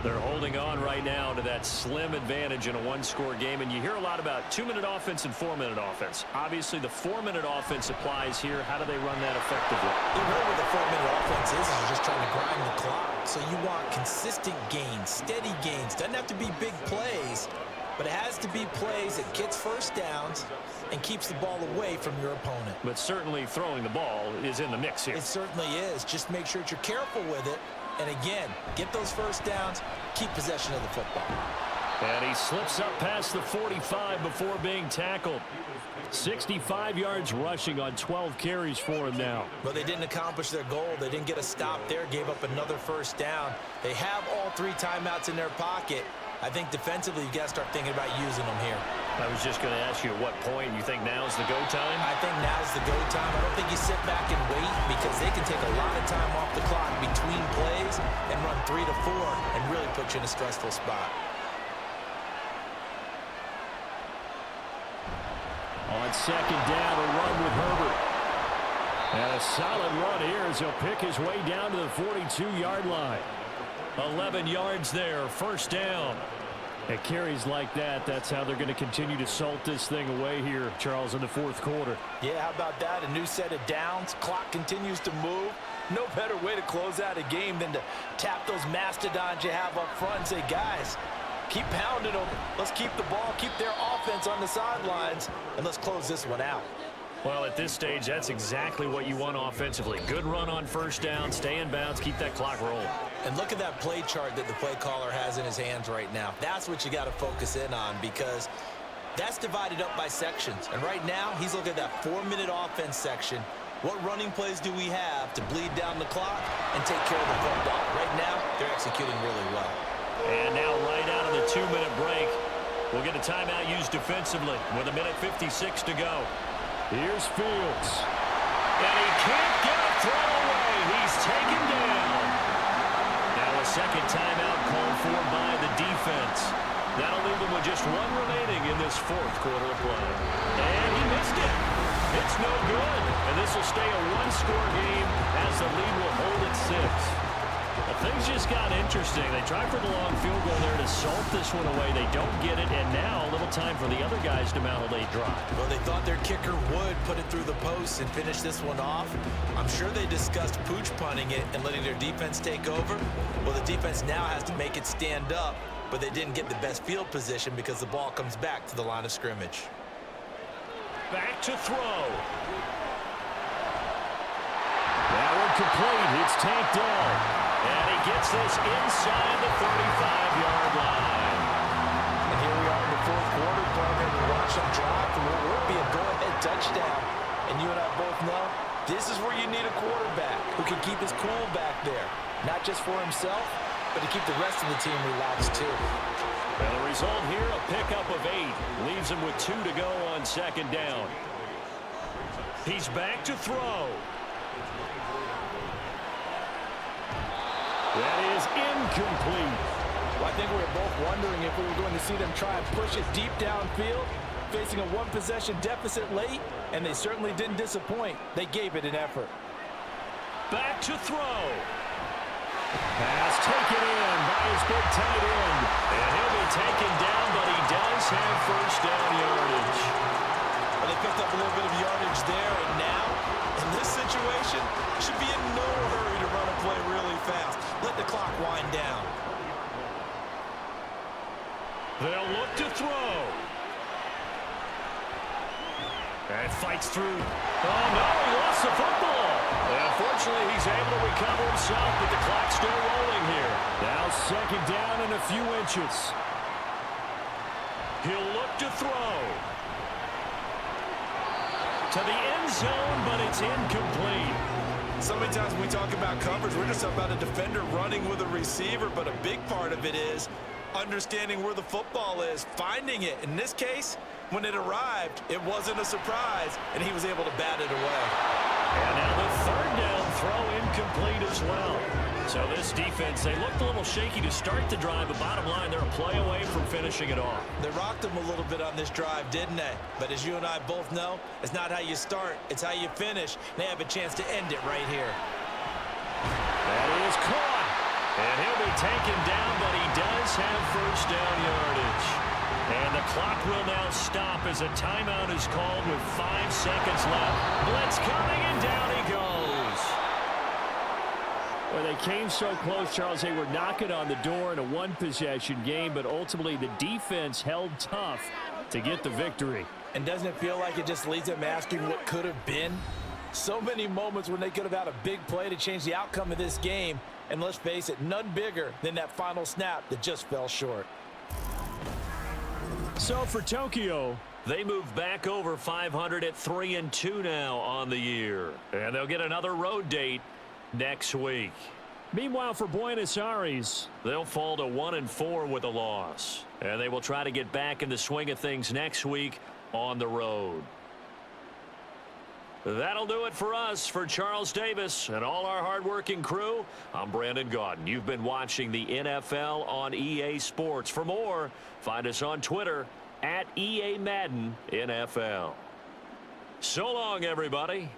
They're holding on right now to that slim advantage in a one-score game, and you hear a lot about 2-minute offense and 4-minute offense. Obviously, the 4-minute offense applies here. How do they run that effectively? Really what the 4-minute offense is just trying to grind the clock. So you want consistent gains, steady gains. Doesn't have to be big plays, but it has to be plays that gets first downs and keeps the ball away from your opponent. But certainly throwing the ball is in the mix here. It certainly is. Just make sure that you're careful with it. And again, get those first downs, keep possession of the football. And he slips up past the 45 before being tackled. 65 yards rushing on 12 carries for him now. Well, they didn't accomplish their goal. They didn't get a stop there, gave up another first down. They have all 3 timeouts in their pocket. I think defensively, you got to start thinking about using them here. I was just going to ask you at what point you think now's the go time? I think now's the go time. I don't think you sit back and wait because they can take a lot of time off the clock between plays and run 3 to 4 and really put you in a stressful spot. On second down, a run with Herbert. And a solid run here as he'll pick his way down to the 42-yard line. 11 yards there, first down. At carries like that, that's how they're going to continue to salt this thing away here, Charles, in the fourth quarter. Yeah, how about that? A new set of downs. Clock continues to move. No better way to close out a game than to tap those mastodons you have up front and say, guys, keep pounding them. Let's keep the ball, keep their offense on the sidelines, and let's close this one out. Well, at this stage, that's exactly what you want offensively. Good run on first down, stay in bounds, keep that clock rolling. And look at that play chart that the play caller has in his hands right now. That's what you got to focus in on because that's divided up by sections. And right now, he's looking at that 4-minute offense section. What running plays do we have to bleed down the clock and take care of the football? Right now, they're executing really well. And now right out of the 2-minute break, we'll get a timeout used defensively with 1:56 to go. Here's Fields. And he can't get a throw away. He's taken down. Now a second timeout called for by the defense. That'll leave them with just 1 remaining in this fourth quarter of play. And he missed it. It's no good. And this will stay a 1-score game as the lead will hold at 6. Things just got interesting. They tried for the long field goal there to salt this one away. They don't get it, and now a little time for the other guys to mount a late drive. Well, they thought their kicker would put it through the post and finish this one off. I'm sure they discussed pooch punting it and letting their defense take over. Well, the defense now has to make it stand up, but they didn't get the best field position because the ball comes back to the line of scrimmage. Back to throw. That one complete. It's tanked down. And he gets this inside the 35-yard line. And here we are in the fourth quarter, partner. We watch them drive for what would be a go-ahead touchdown. And you and I both know this is where you need a quarterback who can keep his cool back there. Not just for himself, but to keep the rest of the team relaxed too. Well, the result here, a pickup of 8. Leaves him with 2 to go on second down. He's back to throw. is incomplete. Well, I think we were both wondering if we were going to see them try and push it deep downfield, facing a one-possession deficit late, and they certainly didn't disappoint. They gave it an effort. Back to throw. Pass taken in by his big tight end. And he'll be taken down, but he does have first down yardage. Well, they picked up a little bit of yardage there, and now, in this situation, should be in no hurry to run a play really fast. Let the clock wind down. They'll look to throw. And fights through. Oh, no, he lost the football. Unfortunately, he's able to recover himself, but the clock's still rolling here. Now second down and a few inches. He'll look to throw. To the end zone, but it's incomplete. So many times when we talk about coverage, we're just about a defender running with a receiver, but a big part of it is understanding where the football is, finding it. In this case, when it arrived, it wasn't a surprise, and he was able to bat it away. And now the third down throw incomplete as well. So this defense, they looked a little shaky to start the drive, but bottom line, they're a play away from finishing it off. They rocked him a little bit on this drive, didn't they? But as you and I both know, it's not how you start, it's how you finish. They have a chance to end it right here. That is caught. And he'll be taken down, but he does have first down yardage. And the clock will now stop as a timeout is called with 5 seconds left. Blitz coming, and down he goes. Well, they came so close, Charles. They were knocking on the door in a one-possession game, but ultimately the defense held tough to get the victory. And doesn't it feel like it just leaves them asking what could have been? So many moments when they could have had a big play to change the outcome of this game. And let's face it, none bigger than that final snap that just fell short. So for Tokyo, they move back over 500 at 3-2 now on the year. And they'll get another road date next week. Meanwhile, for Buenos Aires, they'll fall to 1-4 with a loss. And they will try to get back in the swing of things next week on the road. That'll do it for us. For Charles Davis and all our hardworking crew, I'm Brandon Gaudin. You've been watching the NFL on EA Sports. For more, find us on Twitter at EA Madden NFL. So long, everybody.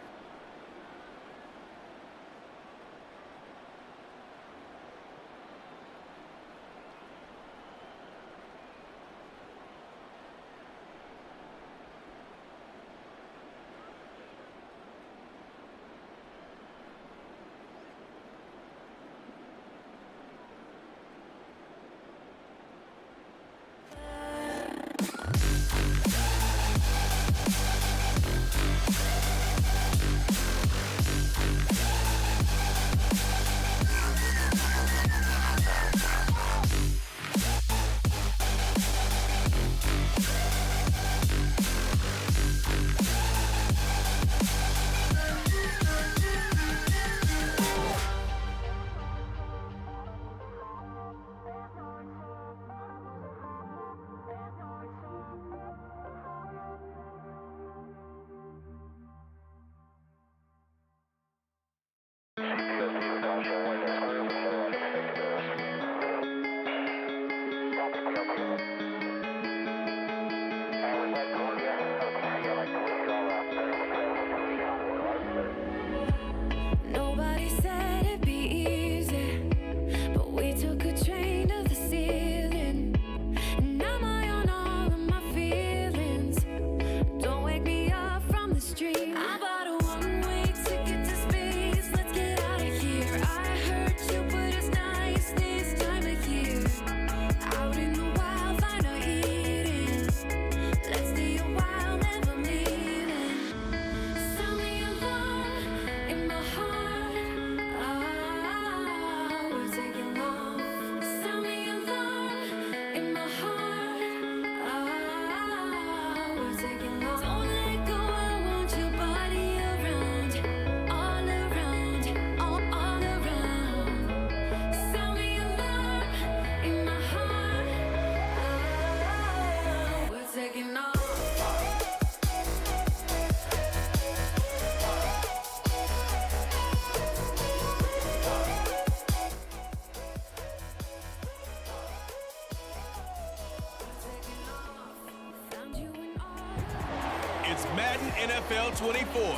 Madden NFL 24.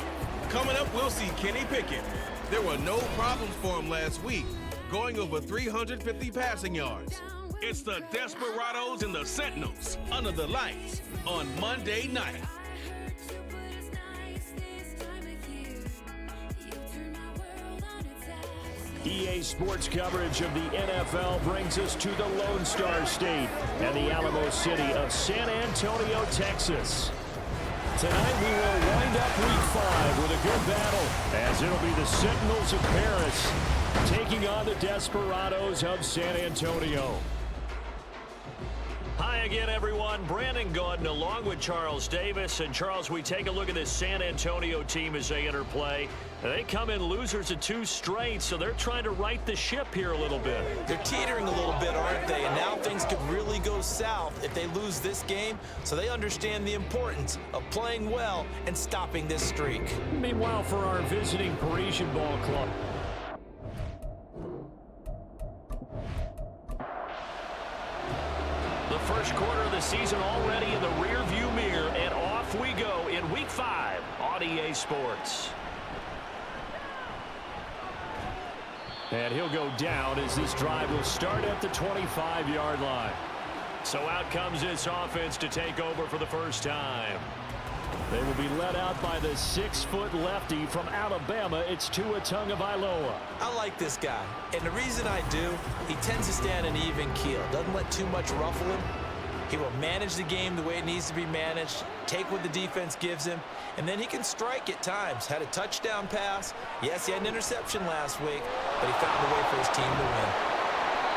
Coming up, we'll see Kenny Pickett. There were no problems for him last week, going over 350 passing yards. It's the Desperados and the Sentinels under the lights on Monday night. EA Sports coverage of the NFL brings us to the Lone Star State and the Alamo City of San Antonio, Texas. Tonight we will wind up Week 5 with a good battle, as it'll be the Sentinels of Paris taking on the Desperados of San Antonio. Hi again, everyone. Brandon Gaudin along with Charles Davis. And Charles, we take a look at this San Antonio team as they enter play. They come in losers of 2 straight, so they're trying to right the ship here a little bit. They're teetering a little bit, aren't they? And now things could really go south if they lose this game. So they understand the importance of playing well and stopping this streak. Meanwhile, for our visiting Parisian ball club, The first quarter of the season already in the rear-view mirror, and off we go in Week 5 on EA Sports. and he'll go down as this drive will start at the 25-yard line. So out comes this offense to take over for the first time. They will be led out by the 6-foot lefty from Alabama. It's Tua Tagovailoa. I like this guy, and the reason I do, he tends to stay on an even keel. Doesn't let too much ruffle him. He will manage the game the way it needs to be managed, take what the defense gives him, and then he can strike at times. Had a touchdown pass. Yes, he had an interception last week, but he found a way for his team to win.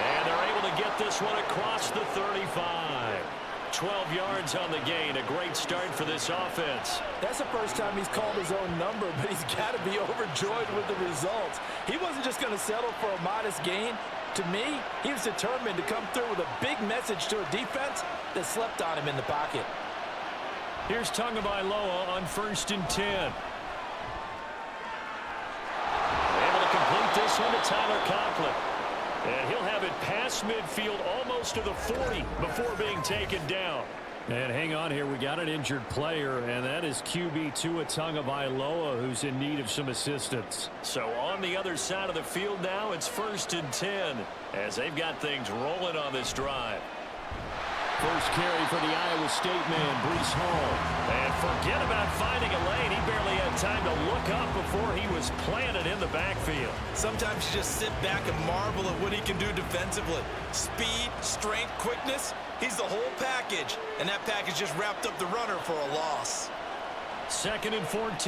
And they're able to get this one across the 35. 12 yards on the gain. A great start for this offense. That's the first time he's called his own number, but he's got to be overjoyed with the results. He wasn't just going to settle for a modest gain. To me, he was determined to come through with a big message to a defense that slept on him in the pocket. Here's Tagovailoa on 1st and 10. Able to complete this one to Tyler Conklin. And he'll have it past midfield almost to the 40 before being taken down. And hang on here, we got an injured player, and that is QB Tua Tagovailoa, who's in need of some assistance. So on the other side of the field now, it's 1st and 10 as they've got things rolling on this drive. First carry for the Iowa State man, Breece Hall. And forget about finding a lane. He barely had time to look up before he was planted in the backfield. Sometimes you just sit back and marvel at what he can do defensively. Speed, strength, quickness. He's the whole package. And that package just wrapped up the runner for a loss. 2nd and 14.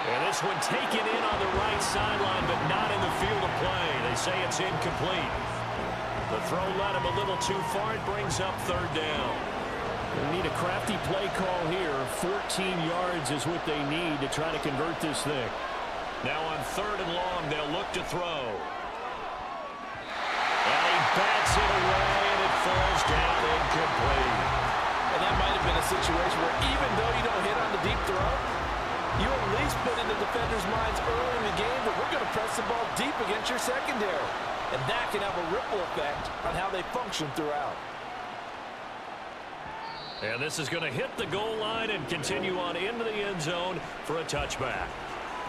And this one taken in on the right sideline, but not in the field of play. They say it's incomplete. The throw led him a little too far. It brings up 3rd down. They need a crafty play call here. 14 yards is what they need to try to convert this thing. Now on 3rd and long, they'll look to throw. And he bats it away, and it falls down incomplete. And that might have been a situation where even though you don't hit on the deep throw, you at least put in the defender's minds early in the game that we're going to press the ball deep against your secondary. And that can have a ripple effect on how they function throughout. And this is going to hit the goal line and continue on into the end zone for a touchback.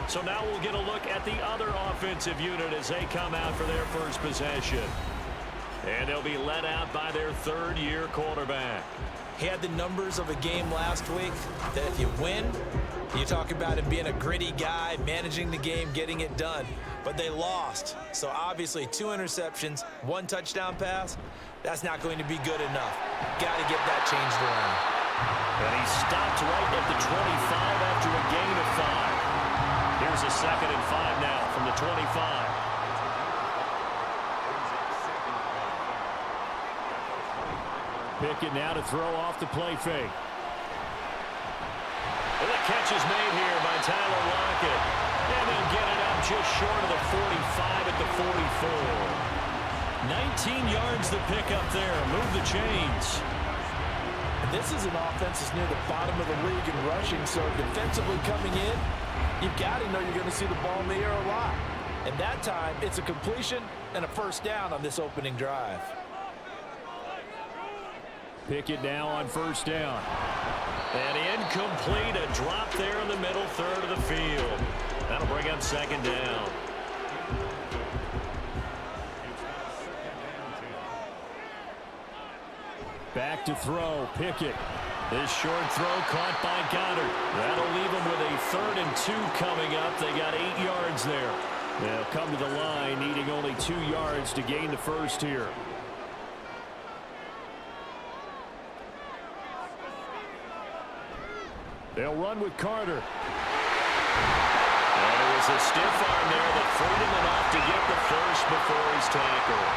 So now we'll get a look at the other offensive unit as they come out for their first possession. And they'll be led out by their 3rd-year quarterback. He had the numbers of a game last week that if you win, you talk about him being a gritty guy, managing the game, getting it done. But they lost. So obviously 2 interceptions, 1 touchdown pass, that's not going to be good enough. Got to get that changed around. And he stopped right at the 25 after a gain of 5. Here's a 2nd and 5 now from the 25. Pickett now to throw off the play fake. And the catch is made here by Tyler Lockett. And they'll get it up just short of the 45 at the 44. 19 yards to pick up there. Move the chains. This is an offense that's near the bottom of the league in rushing, so defensively coming in, you've got to know you're going to see the ball in the air a lot. And that time, it's a completion and a 1st down on this opening drive. Pickett now on 1st down. And incomplete, a drop there in the middle third of the field. That'll bring up second down. Back to throw, Pickett. This short throw caught by Goddard. That'll leave them with a 3rd and 2 coming up. They got 8 yards there. They'll come to the line needing only 2 yards to gain the first here. They'll run with Carter. And it was a stiff arm there that freed him enough to get the first before he's tackled.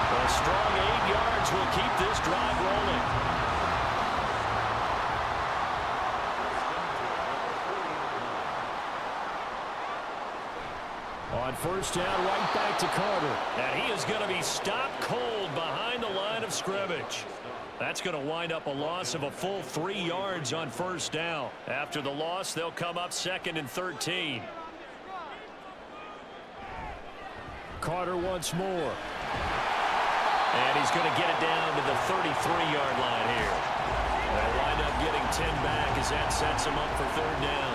A strong 8 yards will keep this drive rolling. On first down, right back to Carter. And he is going to be stopped cold behind the line of scrimmage. That's going to wind up a loss of a full 3 yards on first down. After the loss, they'll come up 2nd and 13. Carter once more. And he's going to get it down to the 33-yard line here. They'll wind up getting 10 back as that sets him up for 3rd down.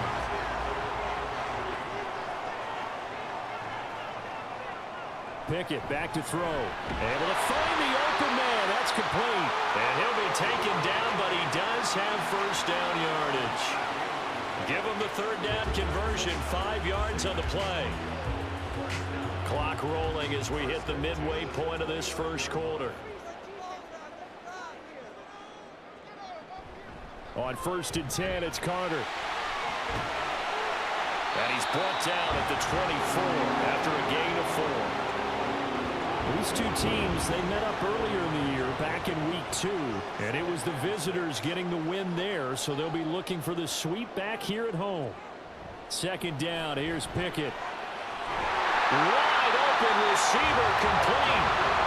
Pickett back to throw. Able to find the open man. That's complete. And he'll be taken down, but he does have first down yardage. Give him the 3rd down conversion, 5 yards on the play. Clock rolling as we hit the midway point of this first quarter. On 1st and 10, it's Carter. And he's brought down at the 24 after a gain of 4. These two teams, they met up earlier in the year, back in week 2, and it was the visitors getting the win there, so they'll be looking for the sweep back here at home. 2nd down, here's Pickett. Wide open receiver complete.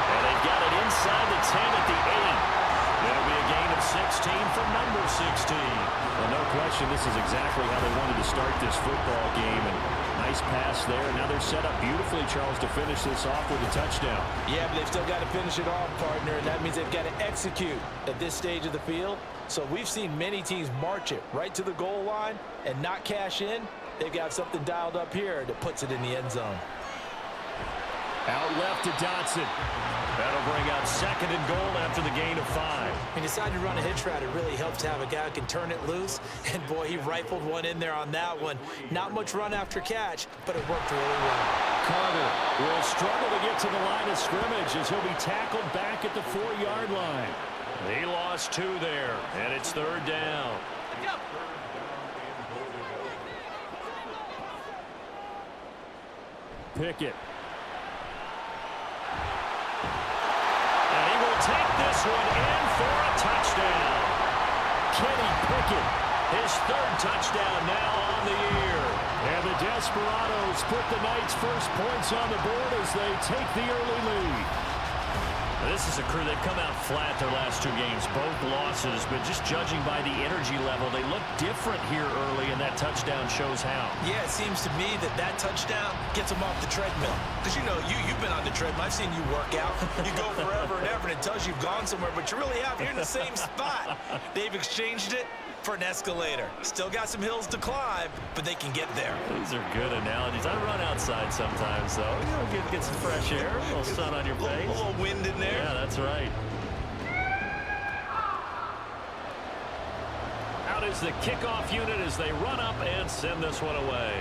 And they've got it inside the 10 at the 8. It'll be a gain of 16 for number 16. Well, no question, this is exactly how they wanted to start this football game. And nice pass there. Now they're set up beautifully, Charles, to finish this off with a touchdown. Yeah, but they've still got to finish it off, partner, and that means they've got to execute at this stage of the field. So we've seen many teams march it right to the goal line and not cash in. They've got something dialed up here that puts it in the end zone. Out left to Dotson. That'll bring up 2nd and goal after the gain of 5. He decided to run a hitch route. It really helps to have a guy who can turn it loose. And, boy, he rifled one in there on that one. Not much run after catch, but it worked really well. Carter will struggle to get to the line of scrimmage as he'll be tackled back at the 4-yard line. He lost 2 there, and it's 3rd down. Pickett. And he will take this one in for a touchdown. Kenny Pickett. His 3rd touchdown now on the year. And the Desperados put the Knights' first points on the board as they take the early lead. This is a crew that come out flat their last 2 games, both losses, but just judging by the energy level, they look different here early, and that touchdown shows how. Yeah, it seems to me that that touchdown gets them off the treadmill. Because, you know, you've been on the treadmill. I've seen you work out. You go forever and ever, and it tells you you've gone somewhere, but you really have. You're in the same spot. They've exchanged it for an escalator. Still got some hills to climb, but they can get there. These are good analogies. I run outside sometimes, though. You know, get some fresh air, a little sun on your face. A little wind in there. Yeah, that's right. Out is the kickoff unit as they run up and send this one away.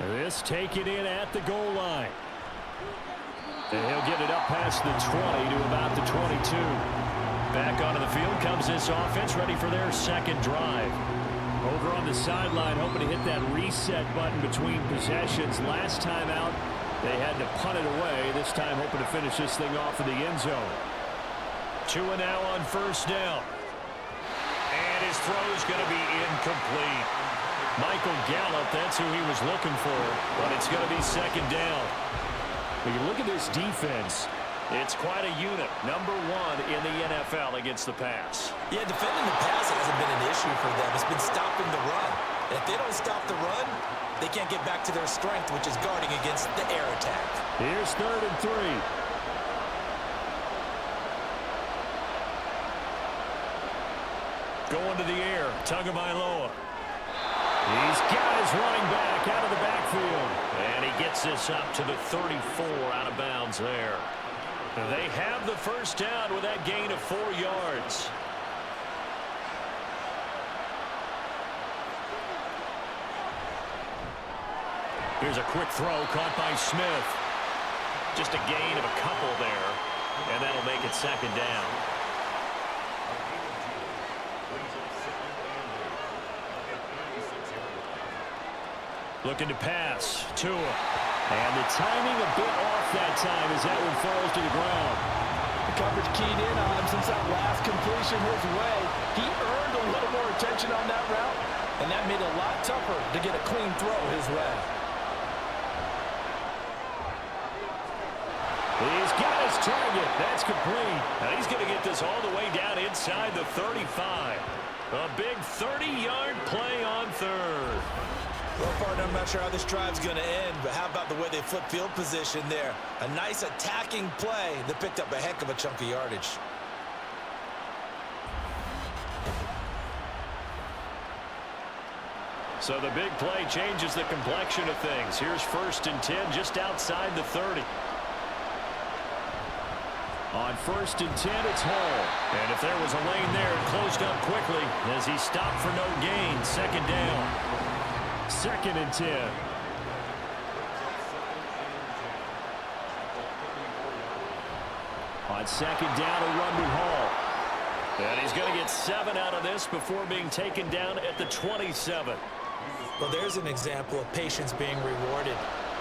This taken in at the goal line. And he'll get it up past the 20 to about the 22. Back onto the field comes this offense, ready for their 2nd drive. Over on the sideline, hoping to hit that reset button between possessions. Last time out, they had to punt it away. This time, hoping to finish this thing off in the end zone. 2 and now on first down. And his throw is going to be incomplete. Michael Gallup, that's who he was looking for, but it's going to be 2nd down. When you look at this defense, it's quite a unit. Number 1 in the NFL against the pass. Yeah, defending the pass hasn't been an issue for them. It's been stopping the run. If they don't stop the run, they can't get back to their strength, which is guarding against the air attack. Here's 3rd and 3. Going to the air. Tagovailoa. He's got his running back out of the backfield. And he gets this up to the 34 out of bounds there. They have the first down with that gain of 4 yards. Here's a quick throw caught by Smith. Just a gain of a couple there. And that'll make it second down. Looking to pass. Tua. And the timing a bit off that time as that one falls to the ground. The coverage keyed in on him since that last completion his way. He earned a little more attention on that route, and that made it a lot tougher to get a clean throw his way. He's got his target. That's complete. Now he's going to get this all the way down inside the 35. A big 30-yard play on third. Well, partner, I'm not sure how this drive's going to end, but how about the way they flip field position there? A nice attacking play that picked up a heck of a chunk of yardage. So the big play changes the complexion of things. Here's 1st and 10 just outside the 30. On 1st and 10, it's Hall. And if there was a lane there, it closed up quickly as he stopped for no gain. Second down. 2nd and 10. On 2nd down, a run to Hall. And he's going to get 7 out of this before being taken down at the 27. Well, there's an example of patience being rewarded.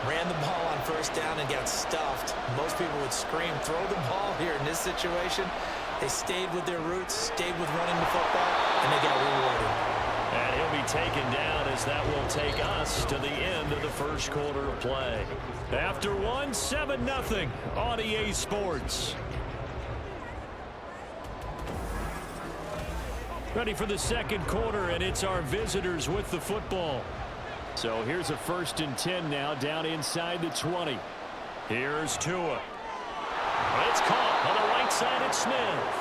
Ran the ball on 1st down and got stuffed. Most people would scream, throw the ball here in this situation. They stayed with their roots, stayed with running the football, and they got rewarded. And he'll be taken down as that will take us to the end of the first quarter of play. After one, 7-0 on EA Sports. Ready for the second quarter, and it's our visitors with the football. So here's a 1st and 10 now, down inside the 20. Here's Tua. It's caught on the right side at Smith.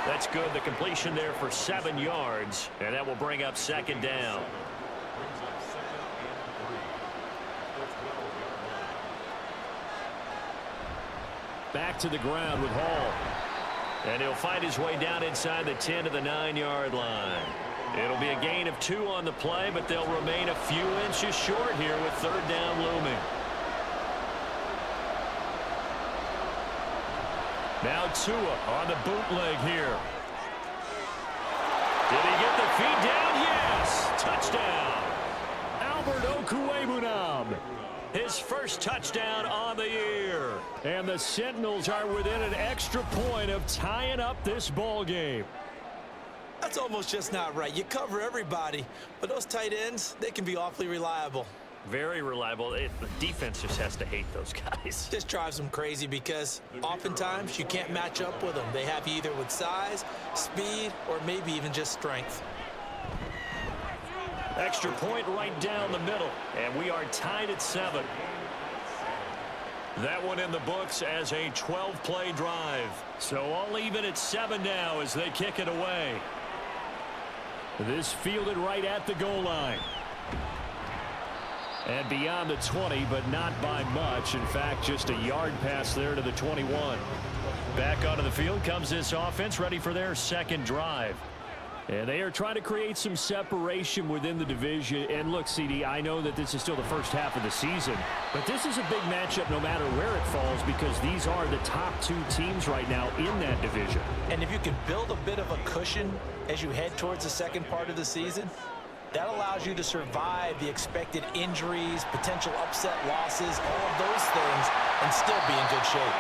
That's good. The completion there for 7 yards, and that will bring up 2nd down. Back to the ground with Hall. And he'll find his way down inside the 10 to the 9-yard line. It'll be a gain of 2 on the play, but they'll remain a few inches short here with 3rd down looming. Now Tua on the bootleg here. Did he get the feed down? Yes! Touchdown! Albert Okwuegbunam. His first touchdown on the year. And the Sentinels are within an extra point of tying up this ball game. That's almost just not right. You cover everybody, but those tight ends, they can be awfully reliable. Very reliable. The defense just has to hate those guys. Just drives them crazy because oftentimes you can't match up with them. They have you either with size, speed, or maybe even just strength. Extra point right down the middle, and we are tied at 7. That one in the books as a 12-play drive. So all even at 7 now as they kick it away. This fielded right at the goal line. And beyond the 20, but not by much. In fact, just a yard pass there to the 21. Back onto the field comes this offense, ready for their second drive. And they are trying to create some separation within the division. And look, CD, I know that this is still the first half of the season, but this is a big matchup no matter where it falls because these are the top 2 teams right now in that division. And if you can build a bit of a cushion as you head towards the second part of the season, that allows you to survive the expected injuries, potential upset losses, all of those things, and still be in good shape.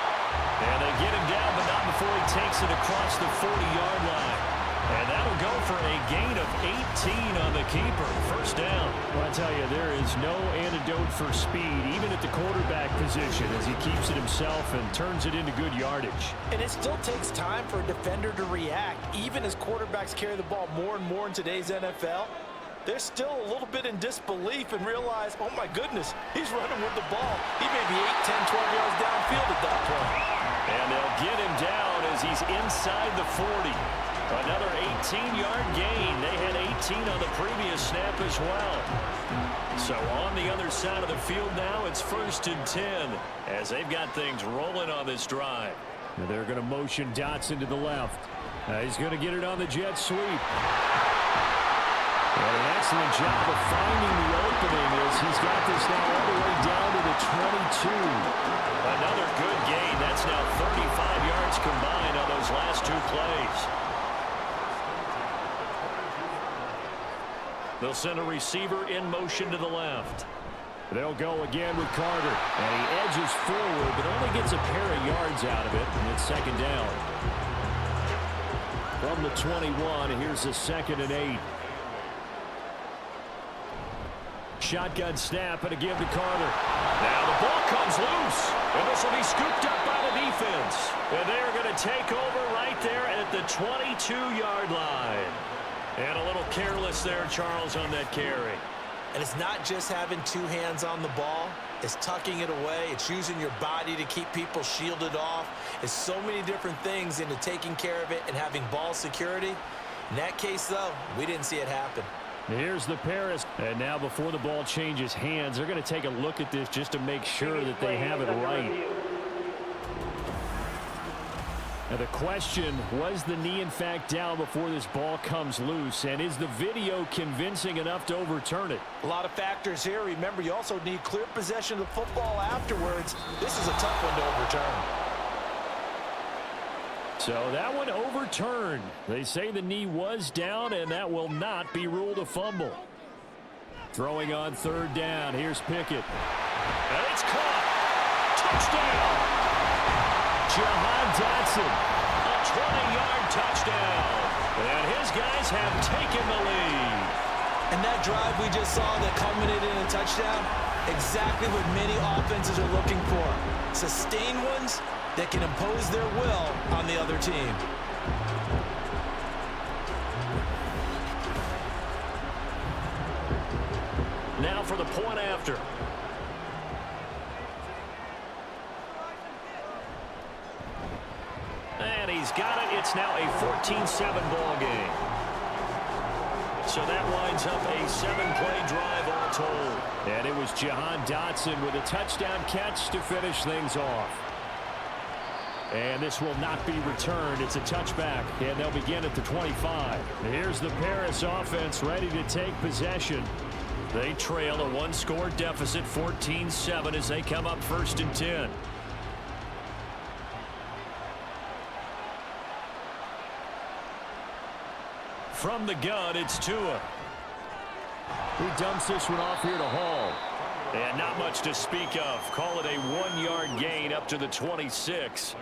And they get him down, but not before he takes it across the 40-yard line. And that'll go for a gain of 18 on the keeper. First down. Well, I tell you, there is no antidote for speed, even at the quarterback position, as he keeps it himself and turns it into good yardage. And it still takes time for a defender to react. Even as quarterbacks carry the ball more and more in today's NFL, they're still a little bit in disbelief and realize, oh my goodness, he's running with the ball. He may be 8, 10, 12 yards downfield at that point. And they'll get him down as he's inside the 40. Another 18-yard gain. They had 18 on the previous snap as well. So on the other side of the field now, it's 1st and 10 as they've got things rolling on this drive. And they're going to motion Dotson to the left. He's going to get it on the jet sweep. And an excellent job of finding the opening as he's got this now all the way down to the 22. Another good gain. That's now 35 yards combined on those last 2 plays. They'll send a receiver in motion to the left. They'll go again with Carter. And he edges forward, but only gets a pair of yards out of it. And it's 2nd down. From the 21, here's a 2nd and 8. Shotgun snap and a give to Carter. Now the ball comes loose. And this will be scooped up by the defense. And they're going to take over right there at the 22-yard line. And a little careless there, Charles, on that carry. And it's not just having 2 hands on the ball. It's tucking it away. It's using your body to keep people shielded off. It's so many different things into taking care of it and having ball security. In that case, though, we didn't see it happen. Here's the Paris. And now before the ball changes hands, they're going to take a look at this just to make sure that they have it right. Now the question, was the knee in fact down before this ball comes loose? And is the video convincing enough to overturn it? A lot of factors here. Remember, you also need clear possession of the football afterwards. This is a tough one to overturn. So that one overturned. They say the knee was down, and that will not be ruled a fumble. Throwing on 3rd down. Here's Pickett. And it's caught. Touchdown. Jahan Dotson. A 20-yard touchdown. And his guys have taken the lead. And that drive we just saw that culminated in a touchdown, exactly what many offenses are looking for. Sustained ones that can impose their will on the other team. Now for the point after. And he's got it. It's now a 14-7 ball game. So that winds up a 7-play drive all told. And it was Jahan Dotson with a touchdown catch to finish things off. And this will not be returned. It's a touchback, and they'll begin at the 25. Here's the Paris offense ready to take possession. They trail a 1-score deficit, 14-7, as they come up 1st and 10. From the gun, it's Tua. He dumps this one off here to Hall. And not much to speak of. Call it a 1-yard gain up to the 26.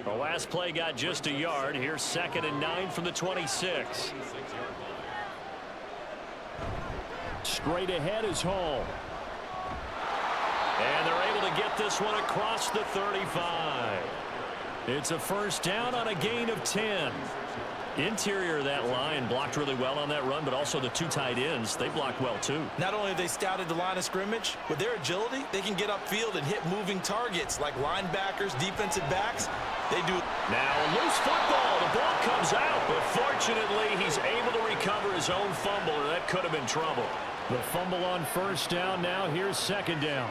The last play got just a yard. Here's 2nd and 9 from the 26. Straight ahead is Hall. And they're able to get this one across the 35. It's a 1st down on a gain of 10. Interior of that line blocked really well on that run, but also the 2 tight ends, they blocked well too. Not only have they scouted the line of scrimmage, with their agility, they can get upfield and hit moving targets like linebackers, defensive backs. They do. Now a loose football. The ball comes out, but fortunately he's able to recover his own fumble, or that could have been trouble. The fumble on 1st down. Now here's 2nd down.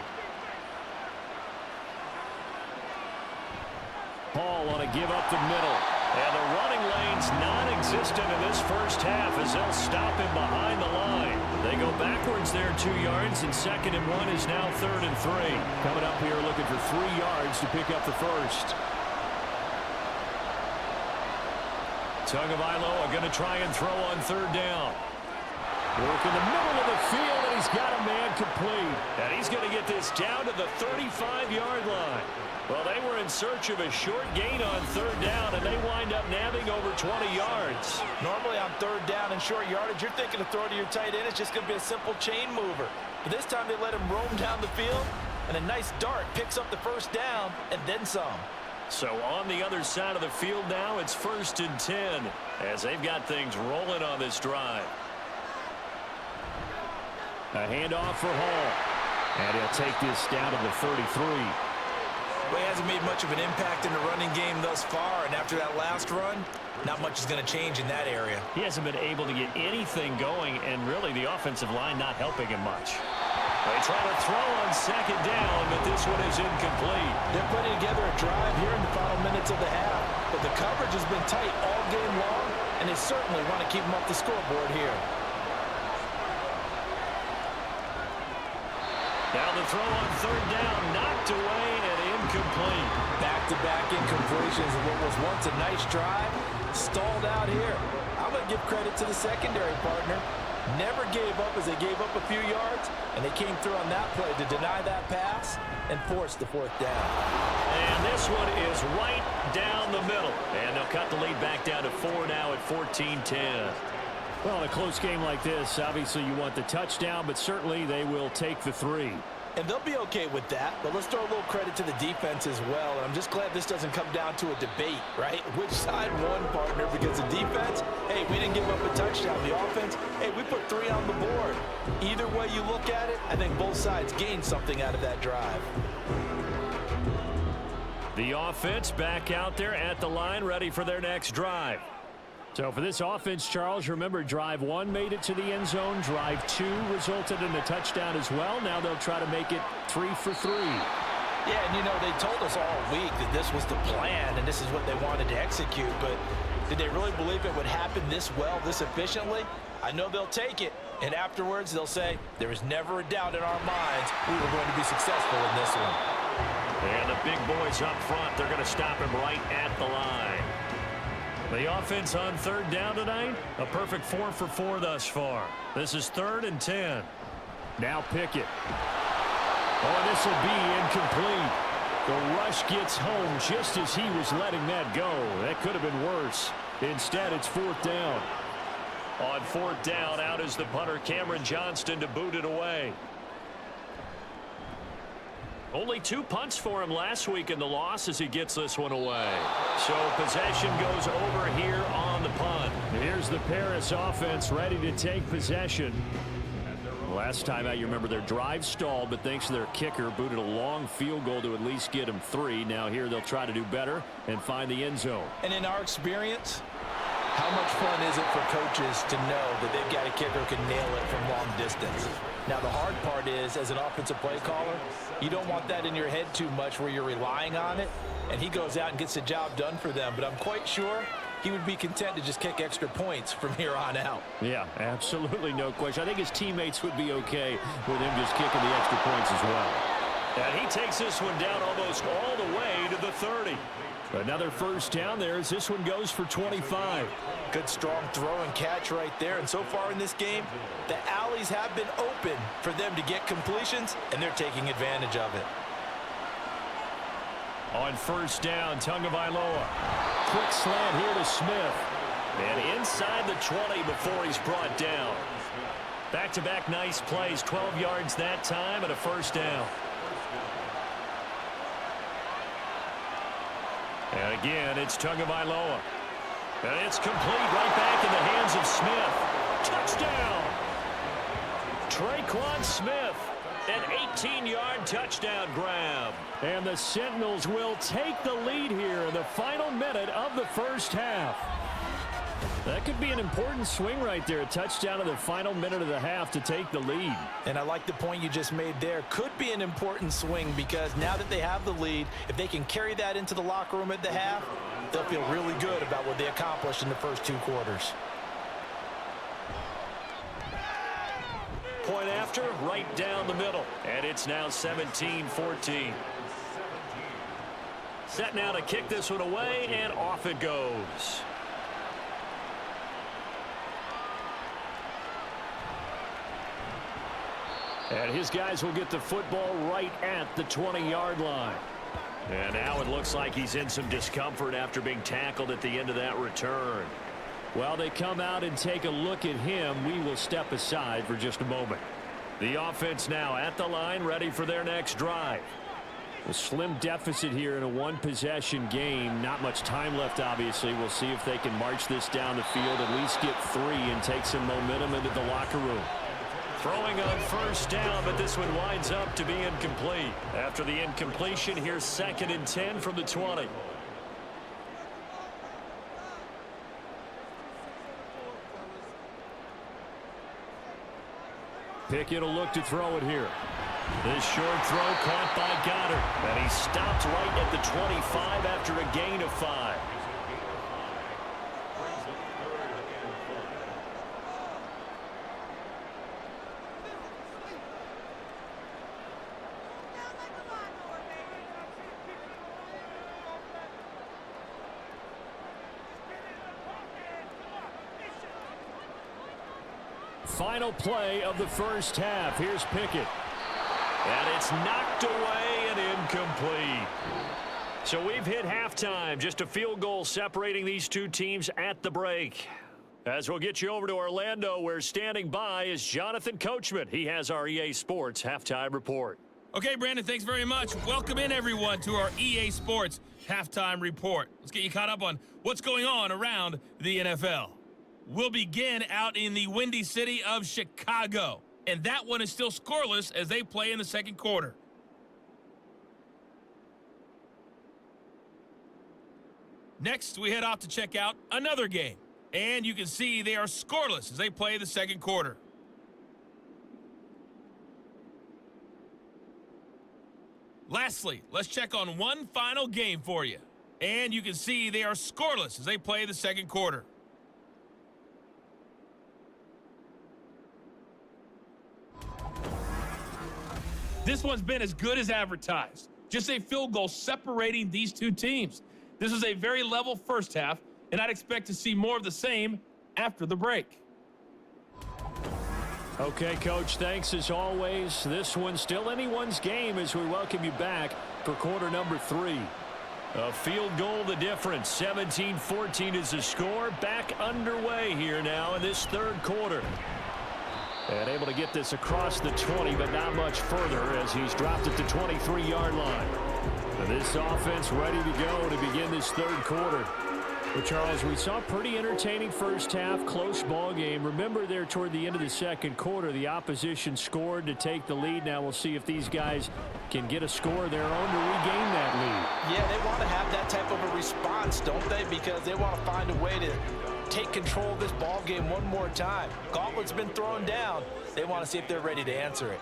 Hall on a give up the middle. And the running lane's non-existent in this 1st half as they'll stop him behind the line. They go backwards there 2 yards, and 2nd and 1 is now 3rd and 3. Coming up here looking for 3 yards to pick up the 1st. Tagovailoa going to try and throw on 3rd down. Work in the middle of the field, and he's got a man complete. And he's going to get this down to the 35-yard line. Well, they were in search of a short gain on 3rd down, and they wind up nabbing over 20 yards. Normally on 3rd down and short yardage, you're thinking to throw to your tight end. It's just going to be a simple chain mover. But this time they let him roam down the field, and a nice dart picks up the 1st down and then some. So on the other side of the field now, it's 1st and 10 as they've got things rolling on this drive. A handoff for Hall. And he'll take this down to the 33. Well, he hasn't made much of an impact in the running game thus far, and after that last run, not much is going to change in that area. He hasn't been able to get anything going, and really the offensive line not helping him much. They try to throw on second down, but this one is incomplete. They're putting together a drive here in the final minutes of the half, but the coverage has been tight all game long, and they certainly want to keep them off the scoreboard here. Now the throw on third down, knocked away and incomplete. Back-to-back incompletions of what was once a nice drive, stalled out here. I'm going to give credit to the secondary partner. Never gave up as they gave up a few yards, and they came through on that play to deny that pass and force the fourth down. And this one is right down the middle. And they'll cut the lead back down to 4 now at 14-10. Well, in a close game like this, obviously you want the touchdown, but certainly they will take the 3. And they'll be okay with that, but let's throw a little credit to the defense as well. And I'm just glad this doesn't come down to a debate, right? Which side won, partner? Because the defense, hey, we didn't give up a touchdown. The offense, hey, we put 3 on the board. Either way you look at it, I think both sides gained something out of that drive. The offense back out there at the line, ready for their next drive. So for this offense, Charles, remember drive 1 made it to the end zone. Drive 2 resulted in a touchdown as well. Now they'll try to make it 3 for 3. Yeah, and you know, they told us all week that this was the plan and this is what they wanted to execute, but did they really believe it would happen this well, this efficiently? I know they'll take it, and afterwards they'll say, there was never a doubt in our minds we were going to be successful in this one. And the big boys up front, they're going to stop him right at the line. The offense on third down tonight, a perfect 4 for 4 thus far. This is 3rd and 10. Now Pickett. Oh, this will be incomplete. The rush gets home just as he was letting that go. That could have been worse. Instead, it's 4th down. On 4th down, out is the punter, Cameron Johnston, to boot it away. Only 2 punts for him last week in the loss as he gets this one away. So possession goes over here on the punt. Here's the Paris offense ready to take possession. Last time out, you remember their drive stalled, but thanks to their kicker, booted a long field goal to at least get them 3. Now here they'll try to do better and find the end zone. And in our experience, how much fun is it for coaches to know that they've got a kicker who can nail it from long distance? Now, the hard part is, as an offensive play caller, you don't want that in your head too much where you're relying on it, and he goes out and gets the job done for them. But I'm quite sure he would be content to just kick extra points from here on out. Yeah, absolutely no question. I think his teammates would be okay with him just kicking the extra points as well. And he takes this one down almost all the way to the 30. Another first down there as this one goes for 25. Good strong throw and catch right there. And so far in this game, the alleys have been open for them to get completions, and they're taking advantage of it. On first down, Tagovailoa. Quick slant here to Smith. And inside the 20 before he's brought down. Back-to-back nice plays, 12 yards that time and a first down. And again, it's Tagovailoa. And it's complete right back in the hands of Smith. Touchdown! Traquan Smith, an 18-yard touchdown grab. And the Sentinels will take the lead here in the final minute of the first half. That could be an important swing right there. A touchdown in the final minute of the half to take the lead. And I like the point you just made there. Could be an important swing because now that they have the lead, if they can carry that into the locker room at the half, they'll feel really good about what they accomplished in the first 2 quarters. Point after, right down the middle. And it's now 17-14. Set now to kick this one away, and off it goes. And his guys will get the football right at the 20-yard line. And now it looks like he's in some discomfort after being tackled at the end of that return. While they come out and take a look at him, we will step aside for just a moment. The offense now at the line, ready for their next drive. A slim deficit here in a 1-possession game. Not much time left, obviously. We'll see if they can march this down the field, at least get 3 and take some momentum into the locker room. Throwing on first down, but this one winds up to be incomplete. After the incompletion, here's 2nd and 10 from the 20. Pickett will look to throw it here. This short throw caught by Goddard. And he stopped right at the 25 after a gain of 5. Final play of the first half. Here's Pickett. And it's knocked away and incomplete. So we've hit halftime. Just a field goal separating these two teams at the break. As we'll get you over to Orlando, where standing by is Jonathan Coachman. He has our EA Sports halftime report. Okay, Brandon, thanks very much. Welcome in, everyone, to our EA Sports halftime report. Let's get you caught up on what's going on around the NFL. We'll begin out in the windy city of Chicago. And that one is still scoreless as they play in the second quarter. Next, we head off to check out another game. And you can see they are scoreless as they play the second quarter. Lastly, let's check on one final game for you. And you can see they are scoreless as they play the second quarter. This one's been as good as advertised. Just a field goal separating these two teams. This is a very level first half, and I'd expect to see more of the same after the break. Okay, Coach, thanks as always. This one's still anyone's game as we welcome you back for quarter number 3. A field goal the difference. 17-14 is the score. Back underway here now in this third quarter. And able to get this across the 20, but not much further as he's dropped at the 23-yard line. And this offense ready to go to begin this third quarter. Well, Charles, we saw a pretty entertaining first half, close ball game. Remember there toward the end of the second quarter, the opposition scored to take the lead. Now we'll see if these guys can get a score of their own to regain that lead. Yeah, they want to have that type of a response, don't they? Because they want to find a way to take control of this ball game one more time. Gauntlet's been thrown down. They want to see if they're ready to answer it.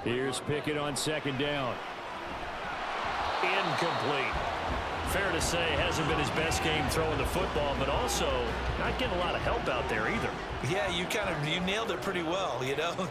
Here's Pickett on second down. Incomplete. Fair to say, hasn't been his best game throwing the football, but also not getting a lot of help out there either. Yeah, you nailed it pretty well, you know.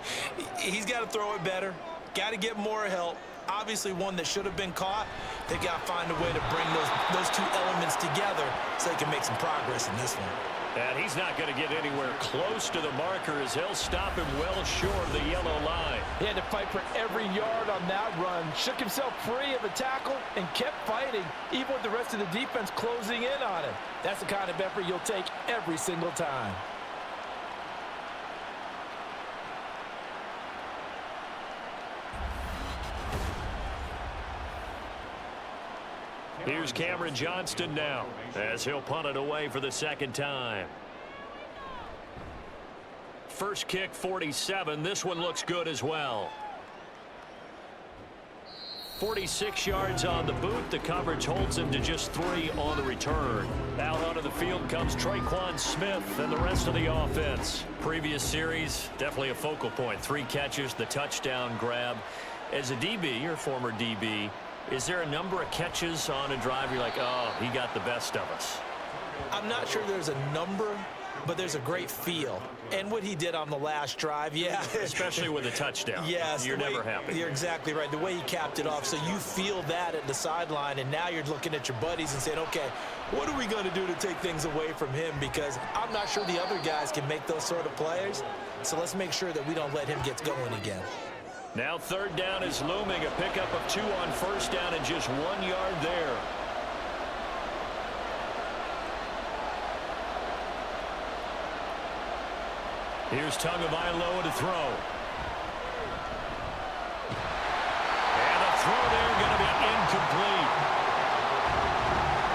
He's got to throw it better. Got to get more help. Obviously one that should have been caught. They got to find a way to bring those two elements together so they can make some progress in this one. And he's not going to get anywhere close to the marker as he'll stop him well short of the yellow line. He had to fight for every yard on that run. Shook himself free of the tackle and kept fighting, even with the rest of the defense closing in on him. That's the kind of effort you'll take every single time. Here's Cameron Johnston now as he'll punt it away for the second time. First kick 47. This one looks good as well. 46 yards on the boot. The coverage holds him to just 3 on the return. Out onto the field comes Traquan Smith and the rest of the offense. Previous series, definitely a focal point. 3 catches, the touchdown grab. As a DB, your former DB, is there a number of catches on a drive you're like, oh, he got the best of us? I'm not sure there's a number, but there's a great feel. And what he did on the last drive, yeah. Especially with a touchdown. Yes. You're never happy. You're exactly right. The way he capped it off, so you feel that at the sideline, and now you're looking at your buddies and saying, okay, what are we going to do to take things away from him? Because I'm not sure the other guys can make those sort of plays. So let's make sure that we don't let him get going again. Now third down is looming. A pickup of 2 on first down and just 1 yard there. Here's Tagovailoa to throw. And a throw there going to be incomplete.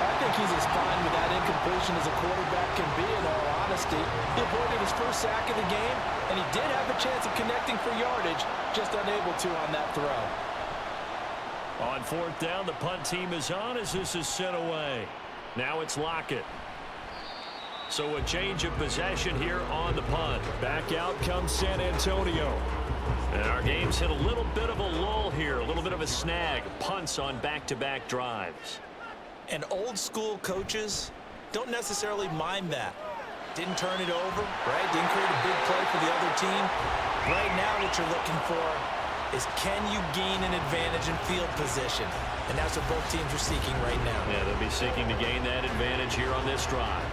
I think he's as fine with that incompletion as a quarterback can be, in all honesty. honesty, he avoided his first sack of the game, and he did have a chance of connecting for yardage, just unable to on that throw. On fourth down, the punt team is on as this is sent away. Now it's Lockett. So a change of possession here on the punt. Back out comes San Antonio. And our game's hit a little bit of a lull here, a little bit of a snag. Punts on back-to-back drives. And old school coaches don't necessarily mind that. Didn't turn it over, right? Didn't create a big play for the other team. Right now what you're looking for is can you gain an advantage in field position? And that's what both teams are seeking right now. Yeah, they'll be seeking to gain that advantage here on this drive.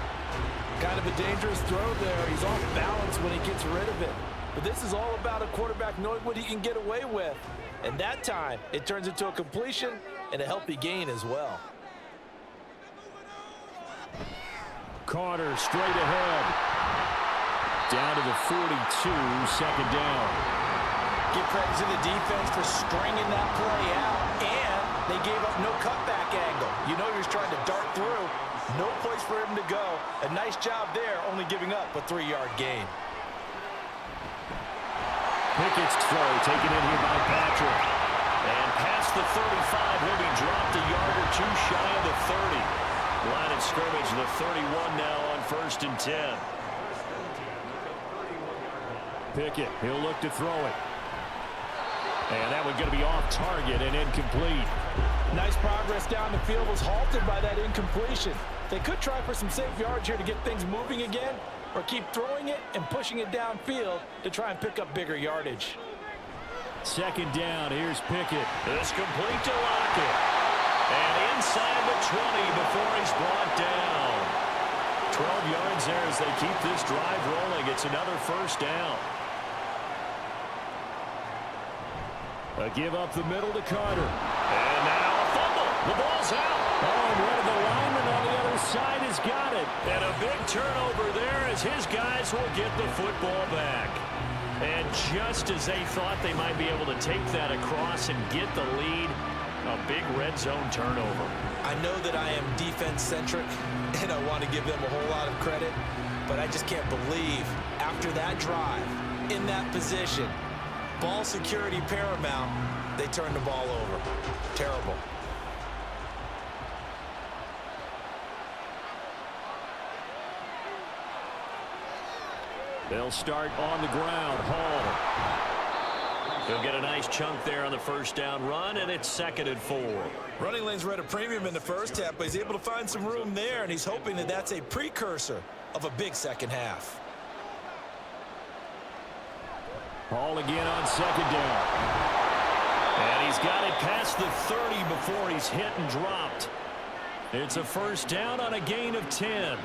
Kind of a dangerous throw there. He's off balance when he gets rid of it. But this is all about a quarterback knowing what he can get away with. And that time, it turns into a completion and a healthy gain as well. Carter straight ahead. Down to the 42, second down. Give credit to the defense for stringing that play out, and they gave up no cutback angle. You know you're trying to dart through. No place for him to go. A nice job there, only giving up a 3-yard gain. Pickett's throw taken in here by Patrick. And past the 35, he'll be dropped a yard or two shy of the 30. Line of scrimmage, the 31 now on 1st and 10. Pickett, he'll look to throw it. And that one's going to be off target and incomplete. Nice progress down the field was halted by that incompletion. They could try for some safe yards here to get things moving again, or keep throwing it and pushing it downfield to try and pick up bigger yardage. Second down, here's Pickett. This complete to Lockett. And inside the 20 before he's brought down. 12 yards there as they keep this drive rolling. It's another first down. A give up the middle to Carter. And now a fumble. The ball's out. Oh, and one of the linemen on the other side has got it. And a big turnover there as his guys will get the football back. And just as they thought they might be able to take that across and get the lead, a big red zone turnover. I know that I am defense-centric, and I want to give them a whole lot of credit, but I just can't believe after that drive, in that position, ball security paramount, they turned the ball over. Terrible. They'll start on the ground. Hall. He'll get a nice chunk there on the first down run, and it's 2nd and 4. Running lanes were at a premium in the first half, but he's able to find some room there, and he's hoping that that's a precursor of a big second half. Hall again on second down. And he's got it past the 30 before he's hit and dropped. It's a first down on a gain of 10.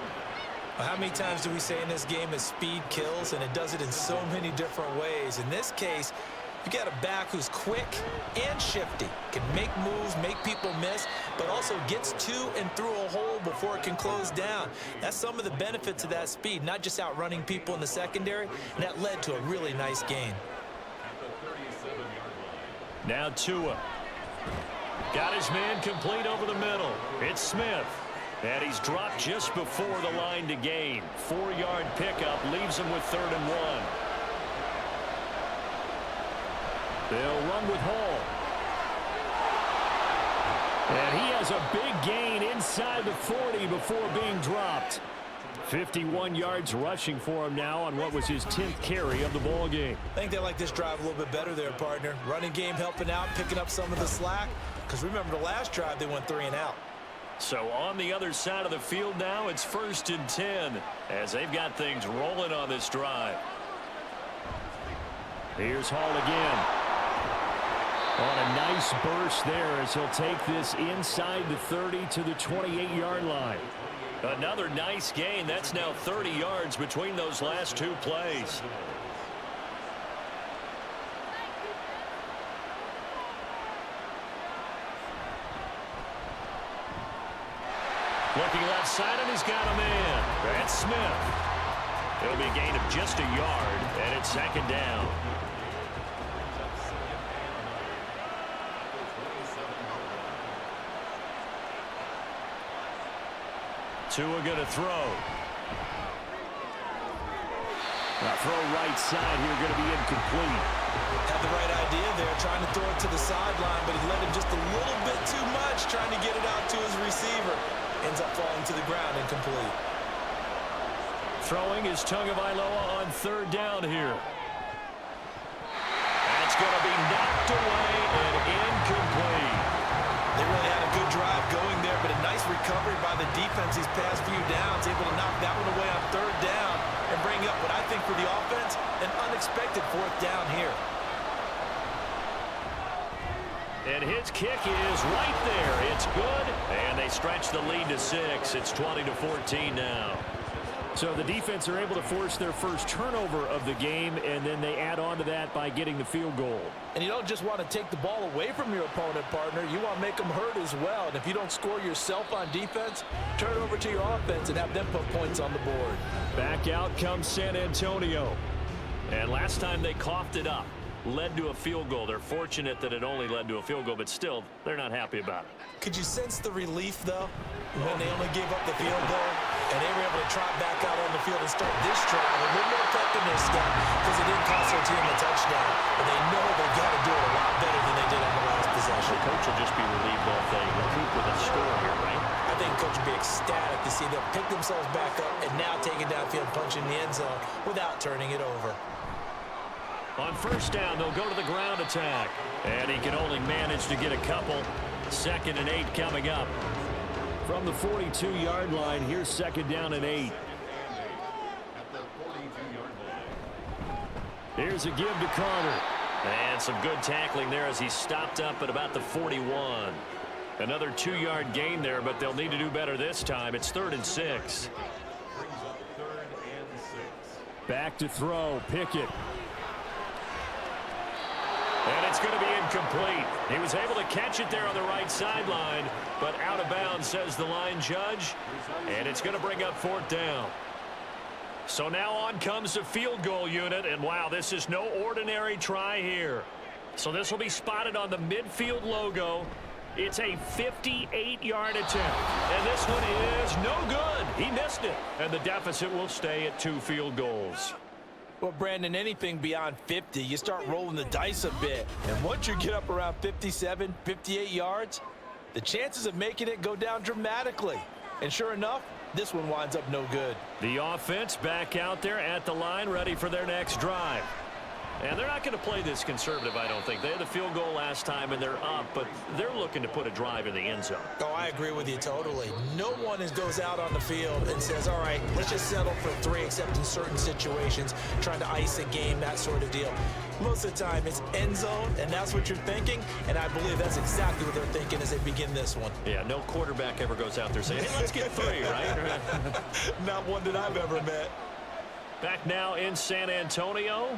How many times do we say in this game that speed kills, and it does it in so many different ways? In this case, you got a back who's quick and shifty, can make moves, make people miss, but also gets to and through a hole before it can close down. That's some of the benefits of that speed, not just outrunning people in the secondary, and that led to a really nice gain. Now Tua. Got his man complete over the middle. It's Smith. And he's dropped just before the line to gain. 4-yard pickup leaves him with 3rd and 1. They'll run with Hall. And he has a big gain inside the 40 before being dropped. 51 yards rushing for him now on what was his 10th carry of the ball game. I think they like this drive a little bit better there, partner. Running game helping out, picking up some of the slack. Because remember, the last drive, they went 3 and out. So on the other side of the field now, it's 1st and 10 as they've got things rolling on this drive. Here's Hall again. On a nice burst there as he'll take this inside the 30 to the 28-yard line. Another nice gain. That's now 30 yards between those last 2 plays. Looking left side, and he's got a man. That's Smith. It'll be a gain of just a yard, and it's 2nd down. Tua going to throw. Throw right side here, going to be incomplete. Had the right idea there, trying to throw it to the sideline, but he let him just a little bit too much, trying to get it out to his receiver. Ends up falling to the ground, incomplete. Throwing is Tagovailoa on third down here. That's going to be knocked away and incomplete. They really had a good drive going there, but a nice recovery by the defense these past few downs, able to knock that one away on third down and bring up what I think for the offense, an unexpected fourth down here. And his kick is right there. It's good, and they stretch the lead to 6. It's 20-14 now. So the defense are able to force their first turnover of the game, and then they add on to that by getting the field goal. And you don't just want to take the ball away from your opponent, partner. You want to make them hurt as well. And if you don't score yourself on defense, turn it over to your offense and have them put points on the board. Back out comes San Antonio. And last time they coughed it up, led to a field goal. They're fortunate that it only led to a field goal, but still, they're not happy about it. Could you sense the relief, though, when they only gave up the field goal and they were able to trot back out on the field and start this drive a little more pep in their step because it didn't cost their team a touchdown. And they know they've got to do it a lot better than they did on the last possession. The coach will just be relieved if they recoup with a score here, right? I think coach will be ecstatic to see them pick themselves back up and now take it downfield, punching the end zone without turning it over. On first down, they'll go to the ground attack. And he can only manage to get a couple. 2nd and 8 coming up. From the 42-yard line, here's 2nd down and 8. Here's a give to Carter. And some good tackling there as he stopped up at about the 41. Another 2-yard gain there, but they'll need to do better this time. It's 3rd and 6. Back to throw, Pickett. And it's going to be incomplete. He was able to catch it there on the right sideline, but out of bounds, says the line judge. And it's going to bring up 4th down. So now on comes the field goal unit, and wow, this is no ordinary try here. So this will be spotted on the midfield logo. It's a 58-yard attempt, and this one is no good. He missed it, and the deficit will stay at 2 field goals. Well, Brandon, anything beyond 50, you start rolling the dice a bit. And once you get up around 57, 58 yards, the chances of making it go down dramatically. And sure enough, this one winds up no good. The offense back out there at the line, ready for their next drive. And they're not going to play this conservative, I don't think. They had the field goal last time, and they're up, but they're looking to put a drive in the end zone. Oh, I agree with you totally. No one goes out on the field and says, all right, let's just settle for 3, except in certain situations, trying to ice a game, that sort of deal. Most of the time, it's end zone, and that's what you're thinking, and I believe that's exactly what they're thinking as they begin this one. Yeah, no quarterback ever goes out there saying, hey, let's get 3, right? Not one that I've ever met. Back now in San Antonio,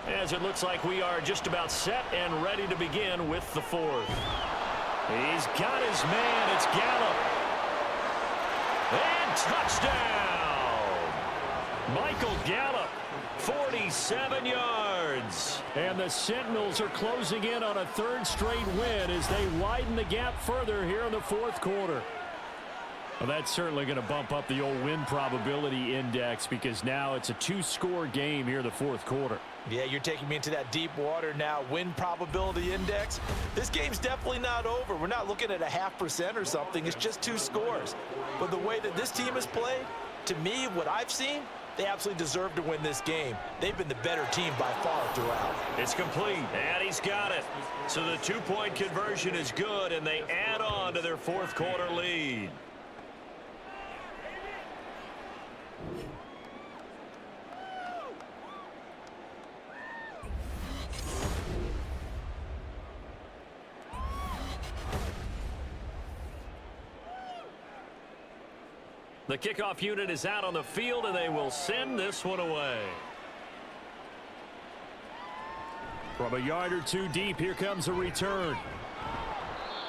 as it looks like we are just about set and ready to begin with the 4th. He's got his man. It's Gallup. And touchdown! Michael Gallup, 47 yards. And the Sentinels are closing in on a 3rd straight win as they widen the gap further here in the 4th quarter. Well, that's certainly going to bump up the old win probability index because now it's a 2-score game here in the 4th quarter. Yeah, you're taking me into that deep water now. Win probability index. This game's definitely not over. We're not looking at a 0.5% or something. It's just 2 scores. But the way that this team has played, to me, what I've seen, they absolutely deserve to win this game. They've been the better team by far throughout. It's complete, and he's got it. So the 2-point conversion is good, and they add on to their 4th quarter lead. The kickoff unit is out on the field, and they will send this one away. From a yard or 2 deep, here comes a return.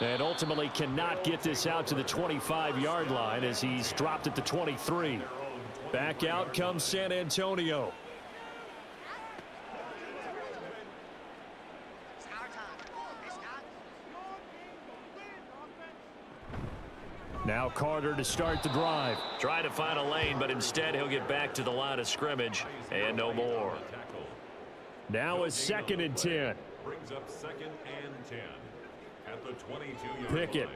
And ultimately cannot get this out to the 25-yard line as he's dropped at the 23. Back out comes San Antonio. Now Carter to start the drive. Trying to find a lane, but instead he'll get back to the line of scrimmage and no more. Now a 2nd and 10. Brings up 2nd and 10 at the 22-yard Pickett. line.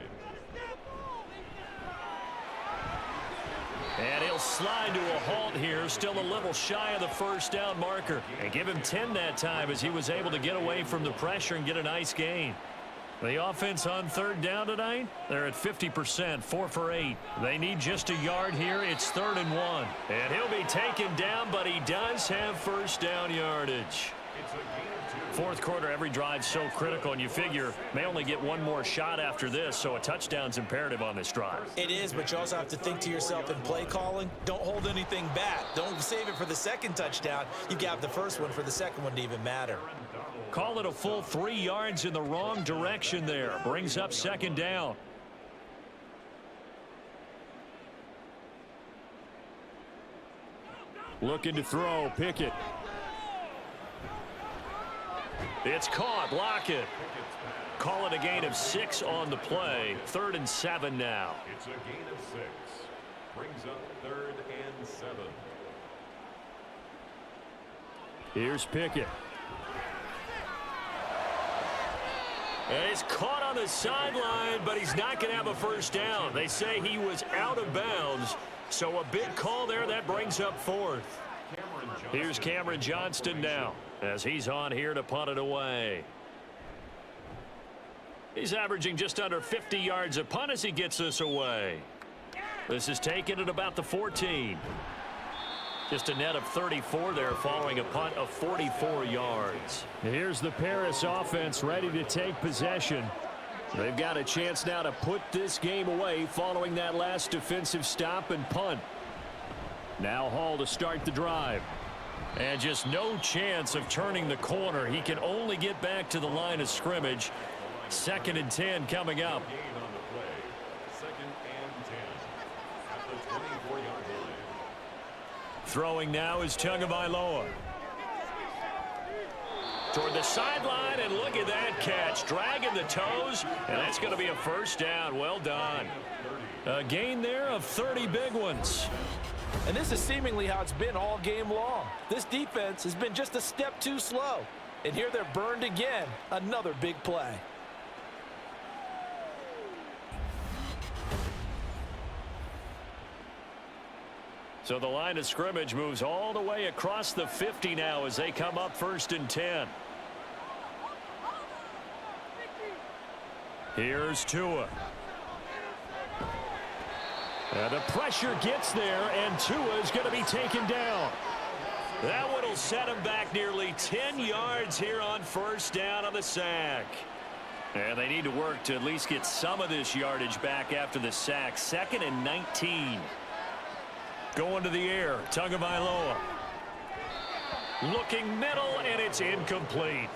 And he'll slide to a halt here, still a little shy of the first down marker. And give him 10 that time as he was able to get away from the pressure and get a nice gain. The offense on 3rd down tonight, they're at 50%, 4 for 8. They need just a yard here. It's 3rd and 1. And he'll be taken down, but he does have first down yardage. 4th quarter, every drive's so critical, and you figure may only get one more shot after this, so a touchdown's imperative on this drive. It is, but you also have to think to yourself in play calling, don't hold anything back. Don't save it for the 2nd touchdown. You got the first one for the 2nd one to even matter. Call it a full 3 yards in the wrong direction there. Brings up 2nd down. Looking to throw, Pickett. It's caught. Block it. Call it a gain of 6 on the play. 3rd and 7 now. It's a gain of 6. Brings up 3rd and 7. Here's Pickett. And he's caught on the sideline, but he's not going to have a first down. They say he was out of bounds, so a big call there. That brings up 4th. Here's Cameron Johnston now as he's on here to punt it away. He's averaging just under 50 yards a punt as he gets this away. This is taken at about the 14. Just a net of 34 there following a punt of 44 yards. Here's the Paris offense ready to take possession. They've got a chance now to put this game away following that last defensive stop and punt. Now Hall to start the drive. And just no chance of turning the corner. He can only get back to the line of scrimmage. 2nd and 10 coming up. Gain on the play. 2nd and 10 at the 24-yard line. Throwing now is Tagovailoa. Toward the sideline, and look at that catch. Dragging the toes, and that's going to be a first down. Well done. A gain there of 30 big ones. And this is seemingly how it's been all game long. This defense has been just a step too slow. And here they're burned again. Another big play. So the line of scrimmage moves all the way across the 50 now as they come up 1st and 10. Here's Tua. And the pressure gets there, and Tua is going to be taken down. That one will set him back nearly 10 yards here on first down on the sack. And they need to work to at least get some of this yardage back after the sack. 2nd and 19. Going to the air, Tagovailoa. Looking middle, and it's incomplete.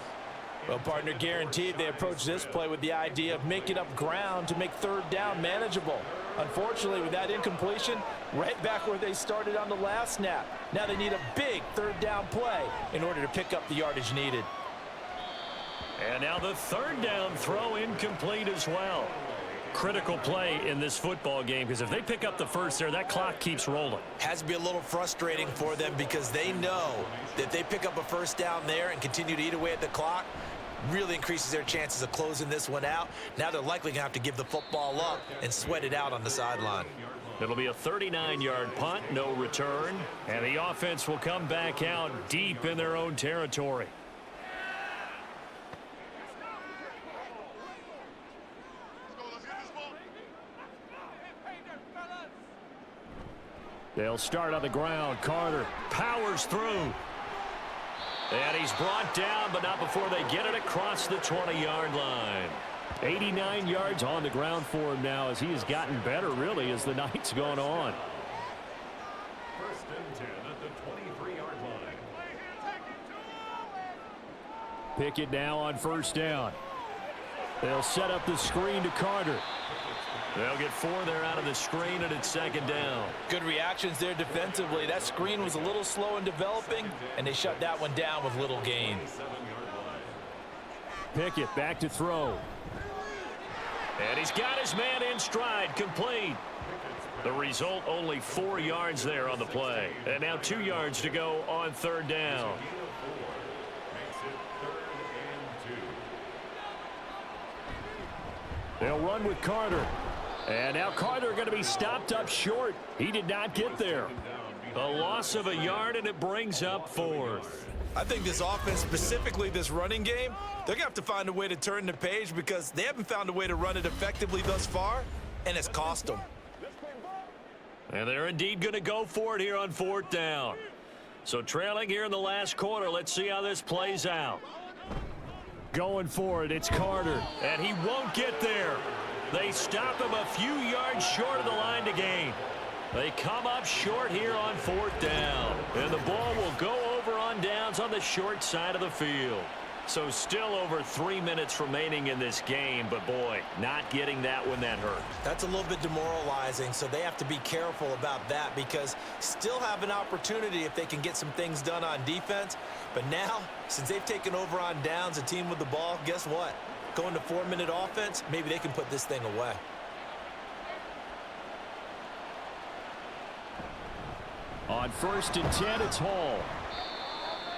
Well, partner, guaranteed they approach this play with the idea of making up ground to make 3rd down manageable. Unfortunately, with that incompletion, right back where they started on the last snap. Now they need a big 3rd down play in order to pick up the yardage needed. And now the 3rd down throw incomplete as well. Critical play in this football game, because if they pick up the first there, that clock keeps rolling. Has to be a little frustrating for them because they know that if they pick up a first down there and continue to eat away at the clock, really increases their chances of closing this one out. Now they're likely going to have to give the football up and sweat it out on the sideline. It'll be a 39-yard punt, no return, and the offense will come back out deep in their own territory. They'll start on the ground. Carter Powers through. And he's brought down, but not before they get it across the 20-yard line. 89 yards on the ground for him now as he has gotten better, really, as the night's gone on. 1st and 10 at the 23-yard line. Pickett now on 1st down. They'll set up the screen to Carter. They'll get 4 there out of the screen, and it's 2nd down. Good reactions there defensively. That screen was a little slow in developing, and they shut that one down with little gain. Pickett back to throw. And he's got his man in stride, complete. The result, only 4 yards there on the play. And now 2 yards to go on third down. They'll run with Carter. And now Carter going to be stopped up short. He did not get there. A loss of a yard, and it brings up fourth. I think this offense, specifically this running game, they're going to have to find a way to turn the page because they haven't found a way to run it effectively thus far, and it's cost them. And they're indeed going to go for it here on fourth down. So trailing here in the last quarter, let's see how this plays out. Going for it, it's Carter, and he won't get there. They stop him a few yards short of the line to gain. They come up short here on fourth down. And the ball will go over on downs on the short side of the field. So still over 3 minutes remaining in this game, but boy, not getting that when that hurt. That's a little bit demoralizing, so they have to be careful about that because still have an opportunity if they can get some things done on defense. But now, since they've taken over on downs, a team with the ball, guess what? Going to 4-minute offense, maybe they can put this thing away. On 1st and 10, it's Hall.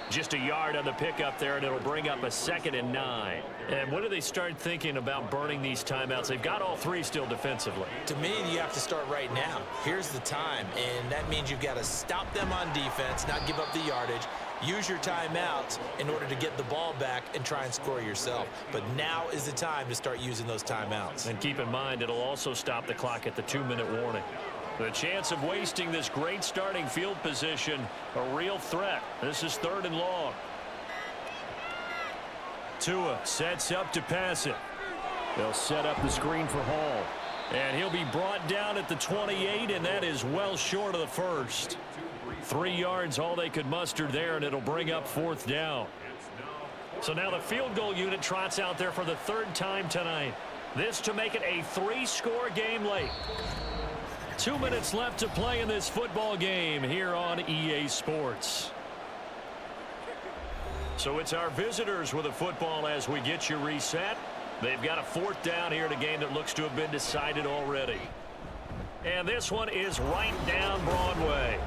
Just a yard on the pickup there, and it'll bring up a 2nd and 9. And when do they start thinking about burning these timeouts? They've got all 3 still defensively. To me, you have to start right now. Here's the time, and that means you've got to stop them on defense, not give up the yardage, use your timeouts in order to get the ball back and try and score yourself. But now is the time to start using those timeouts. And keep in mind, it'll also stop the clock at the 2-minute warning. The chance of wasting this great starting field position, a real threat. This is 3rd and long. Tua sets up to pass it. They'll set up the screen for Hall. And he'll be brought down at the 28, and that is well short of the first. 3 yards, all they could muster there, and it'll bring up 4th down. So now the field goal unit trots out there for the 3rd time tonight. This to make it a 3-score game late. 2 minutes left to play in this football game here on EA Sports. So it's our visitors with the football as we get you reset. They've got a 4th down here in a game that looks to have been decided already. And this one is right down Broadway.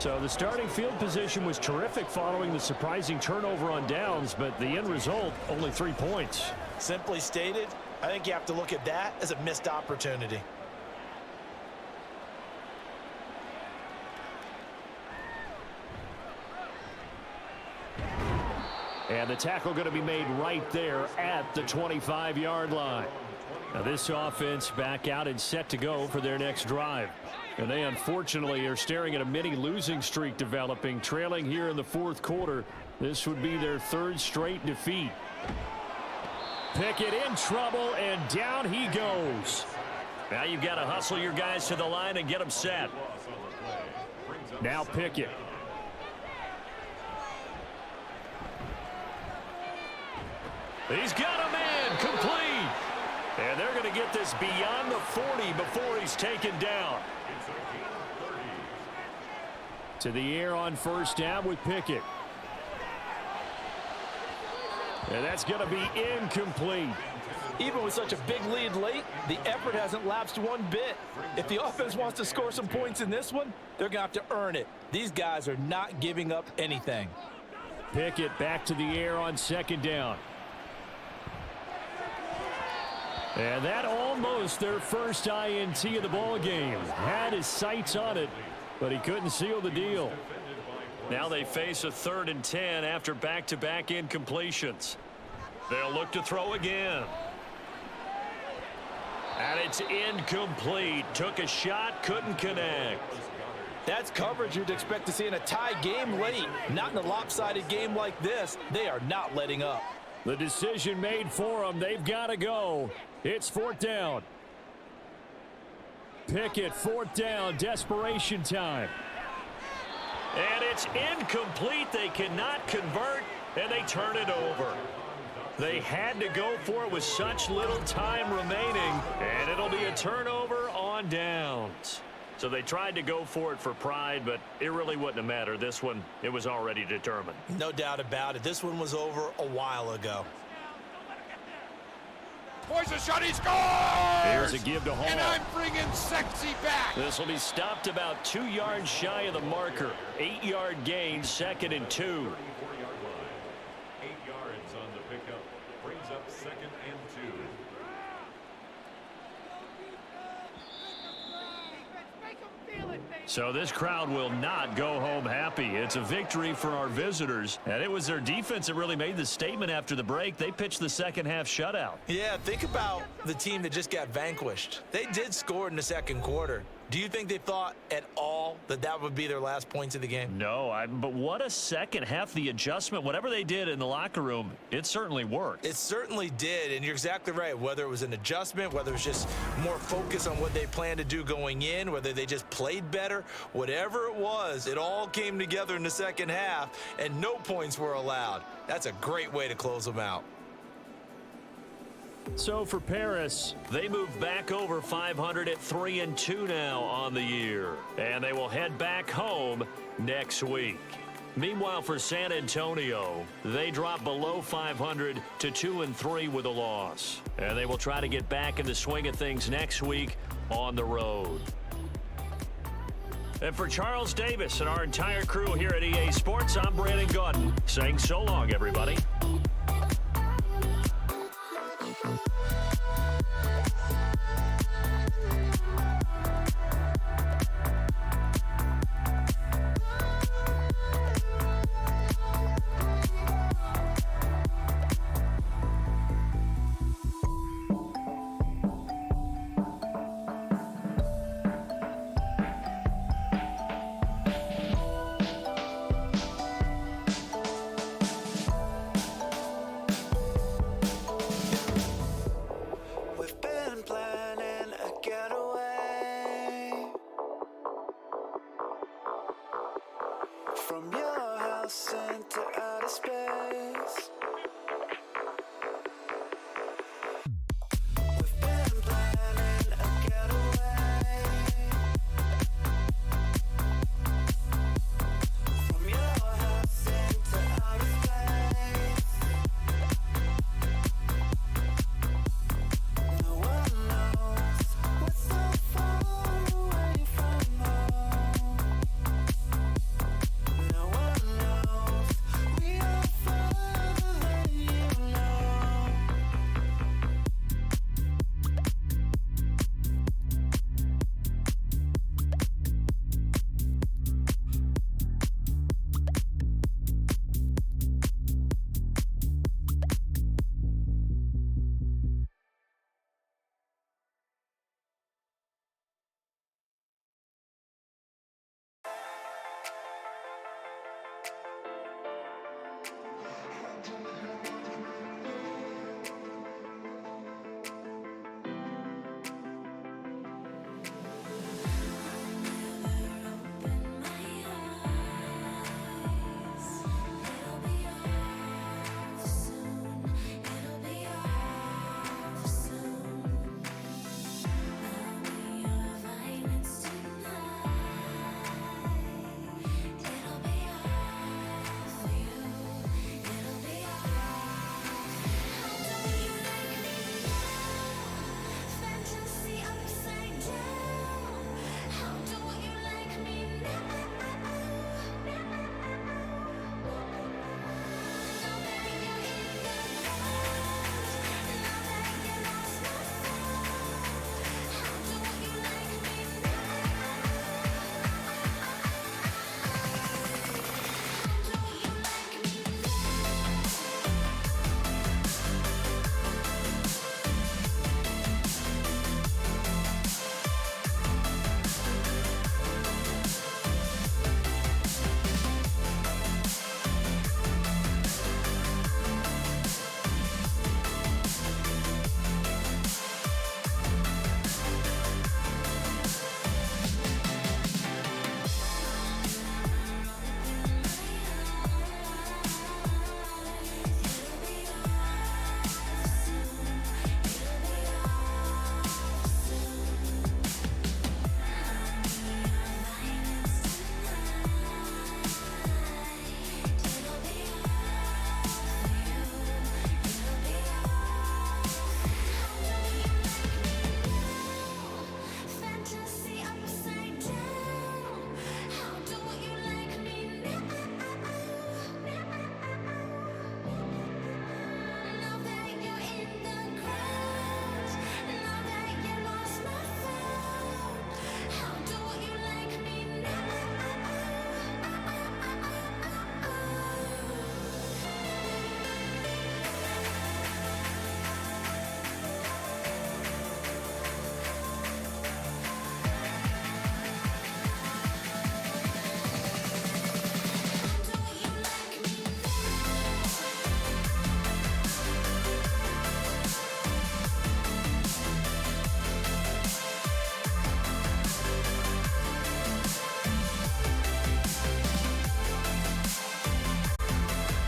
So the starting field position was terrific following the surprising turnover on downs, but the end result, only 3 points. Simply stated, I think you have to look at that as a missed opportunity. And the tackle going to be made right there at the 25-yard line. Now this offense back out and set to go for their next drive. And they unfortunately are staring at a mini losing streak developing, trailing here in the 4th quarter. This would be their 3rd straight defeat. Pickett in trouble, and down he goes. Now you've got to hustle your guys to the line and get them set. Now Pickett. He's got a man complete. And they're going to get this beyond the 40 before he's taken down. To the air on 1st down with Pickett. And that's going to be incomplete. Even with such a big lead late, the effort hasn't lapsed one bit. If the offense wants to score some points in this one, they're going to have to earn it. These guys are not giving up anything. Pickett back to the air on 2nd down. And that almost their first INT of the ball game. Had his sights on it, but he couldn't seal the deal. Now they face a 3rd and 10 after back-to-back incompletions. They'll look to throw again. And it's incomplete. Took a shot, couldn't connect. That's coverage you'd expect to see in a tie game late. Not in a lopsided game like this. They are not letting up. The decision made for them. They've got to go. It's 4th down. Pickett, 4th down, desperation time. And it's incomplete. They cannot convert, and they turn it over. They had to go for it with such little time remaining, and it'll be a turnover on downs. So they tried to go for it for pride, but it really wouldn't have mattered. This one, it was already determined. No doubt about it. This one was over a while ago. Poison shot, he scores! Here's a give to Hall. And I'm bringing sexy back. This will be stopped about 2 yards shy of the marker. 8-yard gain, 2nd and 2. 34-yard line. 8 yards on the pickup. Brings up 2nd and 2. So this crowd will not go home happy. It's a victory for our visitors. And it was their defense that really made the statement after the break. They pitched the second half shutout. Yeah, think about the team that just got vanquished. They did score in the second quarter. Do you think they thought at all that that would be their last points of the game? No, but what a second half. The adjustment, whatever they did in the locker room, it certainly worked. It certainly did, and you're exactly right. Whether it was an adjustment, whether it was just more focus on what they planned to do going in, whether they just played better, whatever it was, it all came together in the second half, and no points were allowed. That's a great way to close them out. So for Paris, they move back over 500 at 3-2 now on the year. And they will head back home next week. Meanwhile, for San Antonio, they drop below 500 to 2-3 with a loss. And they will try to get back in the swing of things next week on the road. And for Charles Davis and our entire crew here at EA Sports, I'm Brandon Gaudin saying so long, everybody.